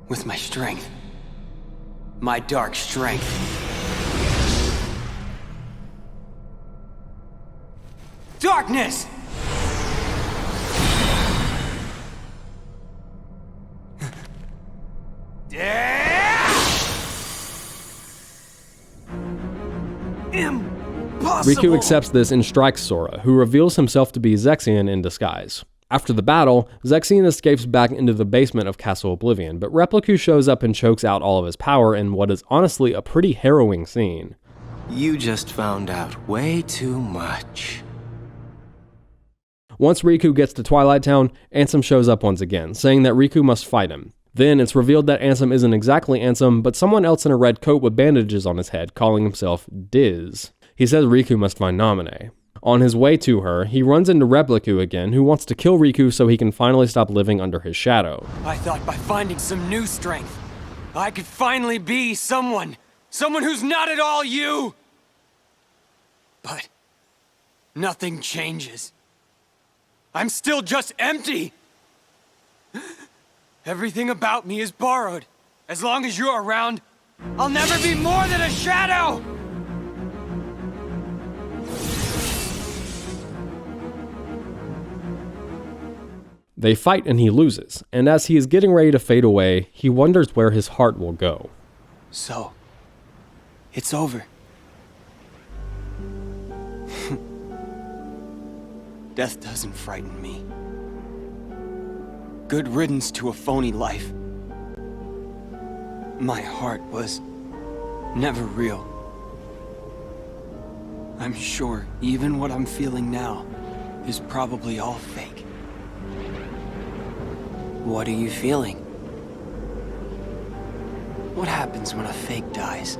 With my strength. My dark strength. Darkness! Riku accepts this and strikes Sora, who reveals himself to be Zexion in disguise. After the battle, Zexion escapes back into the basement of Castle Oblivion, but Repliku shows up and chokes out all of his power in what is honestly a pretty harrowing scene. You just found out way too much. Once Riku gets to Twilight Town, Ansem shows up once again, saying that Riku must fight him. Then it's revealed that Ansem isn't exactly Ansem, but someone else in a red coat with bandages on his head, calling himself Diz. He says Riku must find Naminé. On his way to her, he runs into Repliku again, who wants to kill Riku so he can finally stop living under his shadow. I thought by finding some new strength, I could finally be someone who's not at all you! But nothing changes. I'm still just empty! Everything about me is borrowed. As long as you're around, I'll never be more than a shadow! They fight and he loses, and as he is getting ready to fade away, he wonders where his heart will go. So, it's over. Death doesn't frighten me. Good riddance to a phony life. My heart was never real. I'm sure even what I'm feeling now is probably all fake. What are you feeling? What happens when a fake dies?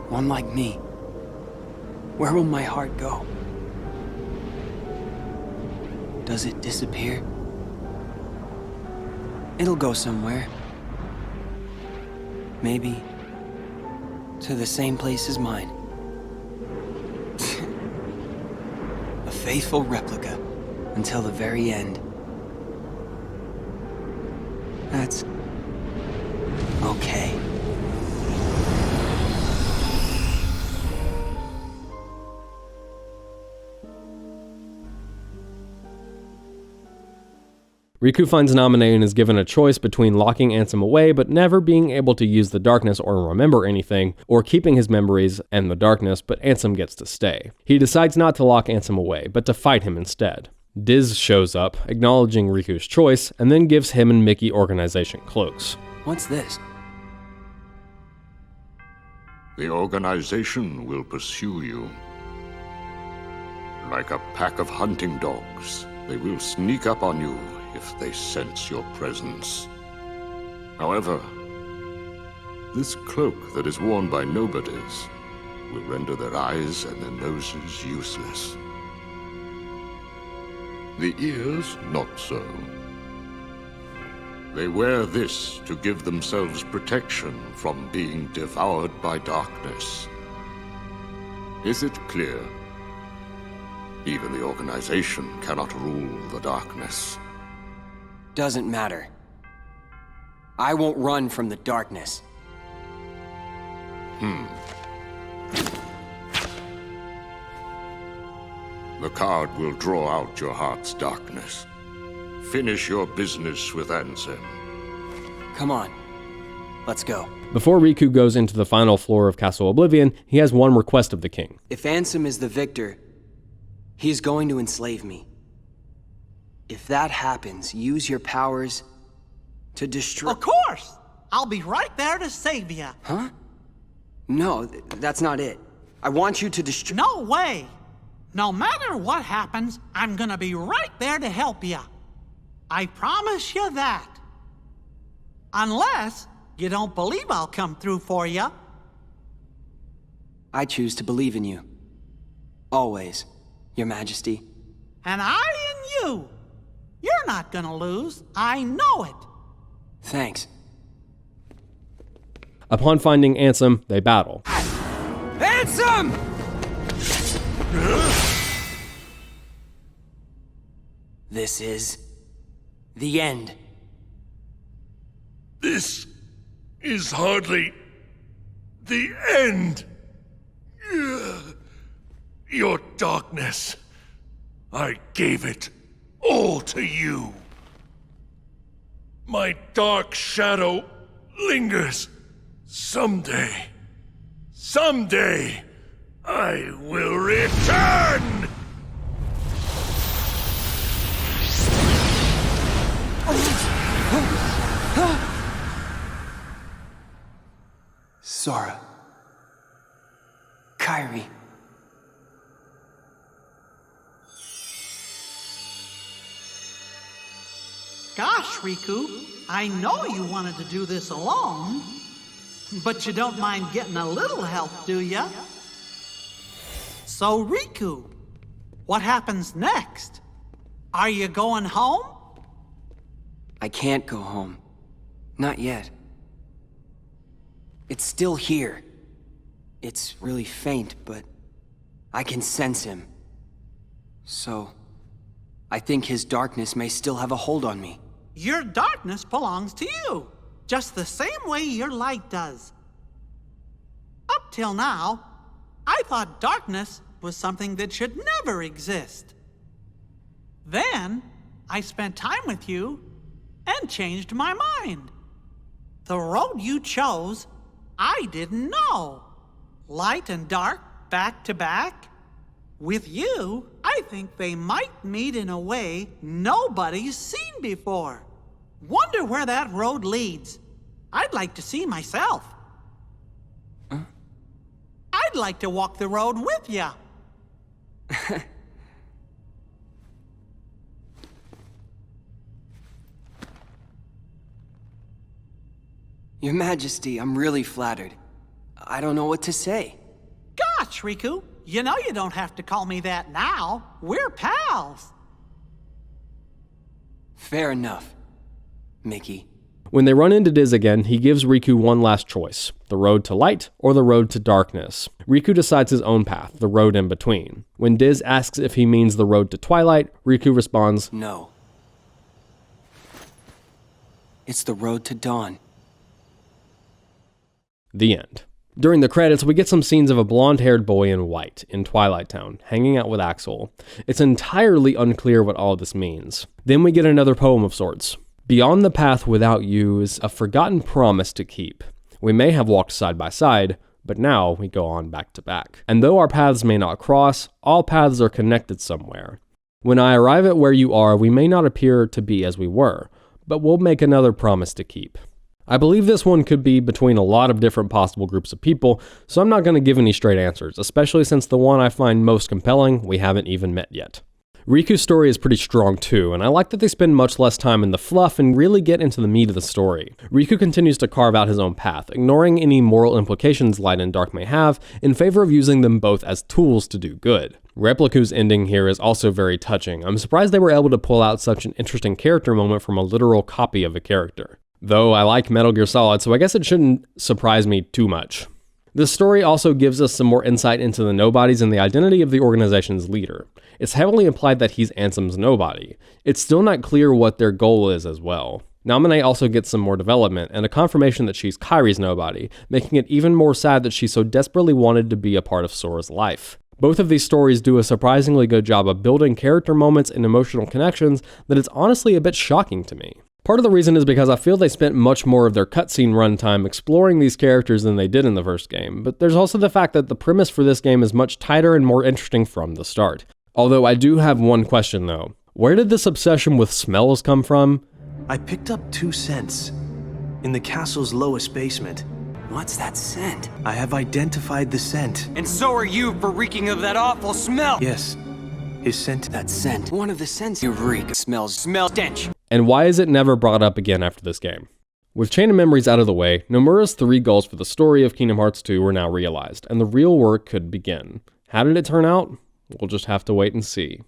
One like me. Where will my heart go? Does it disappear? It'll go somewhere. Maybe to the same place as mine. A faithful replica until the very end. That's okay. Riku finds Naminé and is given a choice between locking Ansem away but never being able to use the darkness or remember anything, or keeping his memories and the darkness, but Ansem gets to stay. He decides not to lock Ansem away, but to fight him instead. Diz shows up, acknowledging Riku's choice, and then gives him and Mickey organization cloaks. What's this? The organization will pursue you. Like a pack of hunting dogs, they will sneak up on you if they sense your presence. However, this cloak that is worn by nobodies will render their eyes and their noses useless. The ears, not so. They wear this to give themselves protection from being devoured by darkness. Is it clear? Even the organization cannot rule the darkness. Doesn't matter. I won't run from the darkness. The card will draw out your heart's darkness. Finish your business with Ansem. Come on. Let's go. Before Riku goes into the final floor of Castle Oblivion, he has one request of the king. If Ansem is the victor, he is going to enslave me. If that happens, use your powers to destroy— Of course! I'll be right there to save you. Huh? No, that's not it. I want you to destroy— No way! No matter what happens, I'm gonna be right there to help you. I promise you that. Unless you don't believe I'll come through for you. I choose to believe in you. Always, Your Majesty. And I in you. You're not gonna lose. I know it. Thanks. Upon finding Ansem, they battle. Ansem! This is the end. This is hardly the end. Your darkness, I gave it all to you. My dark shadow lingers. Someday, I will return! Sora. Kairi. Gosh, Riku, I know you wanted to do this alone, but you don't mind getting a little help, do ya? So, Riku, what happens next? Are you going home? I can't go home. Not yet. It's still here. It's really faint, but I can sense him. So, I think his darkness may still have a hold on me. Your darkness belongs to you, just the same way your light does. Up till now, I thought darkness was something that should never exist. Then, I spent time with you and changed my mind. The road you chose, I didn't know. Light and dark, back to back. With you, I think they might meet in a way nobody's seen before. Wonder where that road leads. I'd like to see myself. I'd like to walk the road with you. Your Majesty, I'm really flattered. I don't know what to say. Gosh, Riku, you know you don't have to call me that now. We're pals. Fair enough, Mickey. When they run into Diz again, he gives Riku one last choice, the road to light or the road to darkness. Riku decides his own path, the road in between. When Diz asks if he means the road to twilight, Riku responds, No. It's the road to dawn. The end. During the credits, we get some scenes of a blonde-haired boy in white in Twilight Town, hanging out with AXEL. It's entirely unclear what all of this means. Then we get another poem of sorts. Beyond the path without you is a forgotten promise to keep. We may have walked side by side, but now we go on back to back. And though our paths may not cross, all paths are connected somewhere. When I arrive at where you are, we may not appear to be as we were, but we'll make another promise to keep. I believe this one could be between a lot of different possible groups of people, so I'm not going to give any straight answers, especially since the one I find most compelling we haven't even met yet. Riku's story is pretty strong too, and I like that they spend much less time in the fluff and really get into the meat of the story. Riku continues to carve out his own path, ignoring any moral implications light and dark may have, in favor of using them both as tools to do good. Replicu's ending here is also very touching. I'm surprised they were able to pull out such an interesting character moment from a literal copy of a character. Though I like Metal Gear Solid, so I guess it shouldn't surprise me too much. This story also gives us some more insight into the nobodies and the identity of the organization's leader. It's heavily implied that he's Ansem's nobody. It's still not clear what their goal is as well. Naminé also gets some more development and a confirmation that she's Kairi's nobody, making it even more sad that she so desperately wanted to be a part of Sora's life. Both of these stories do a surprisingly good job of building character moments and emotional connections that it's honestly a bit shocking to me. Part of the reason is because I feel they spent much more of their cutscene runtime exploring these characters than they did in the first game, but there's also the fact that the premise for this game is much tighter and more interesting from the start. Although I do have one question though. Where did this obsession with smells come from? I picked up 2 scents. in the castle's lowest basement. What's that scent? I have identified the scent. And so are you for reeking of that awful smell! Yes, his scent. That scent. One of the scents you reek smells stench. And why is it never brought up again after this game? With Chain of Memories out of the way, Nomura's 3 goals for the story of Kingdom Hearts 2 were now realized, and the real work could begin. How did it turn out? We'll just have to wait and see.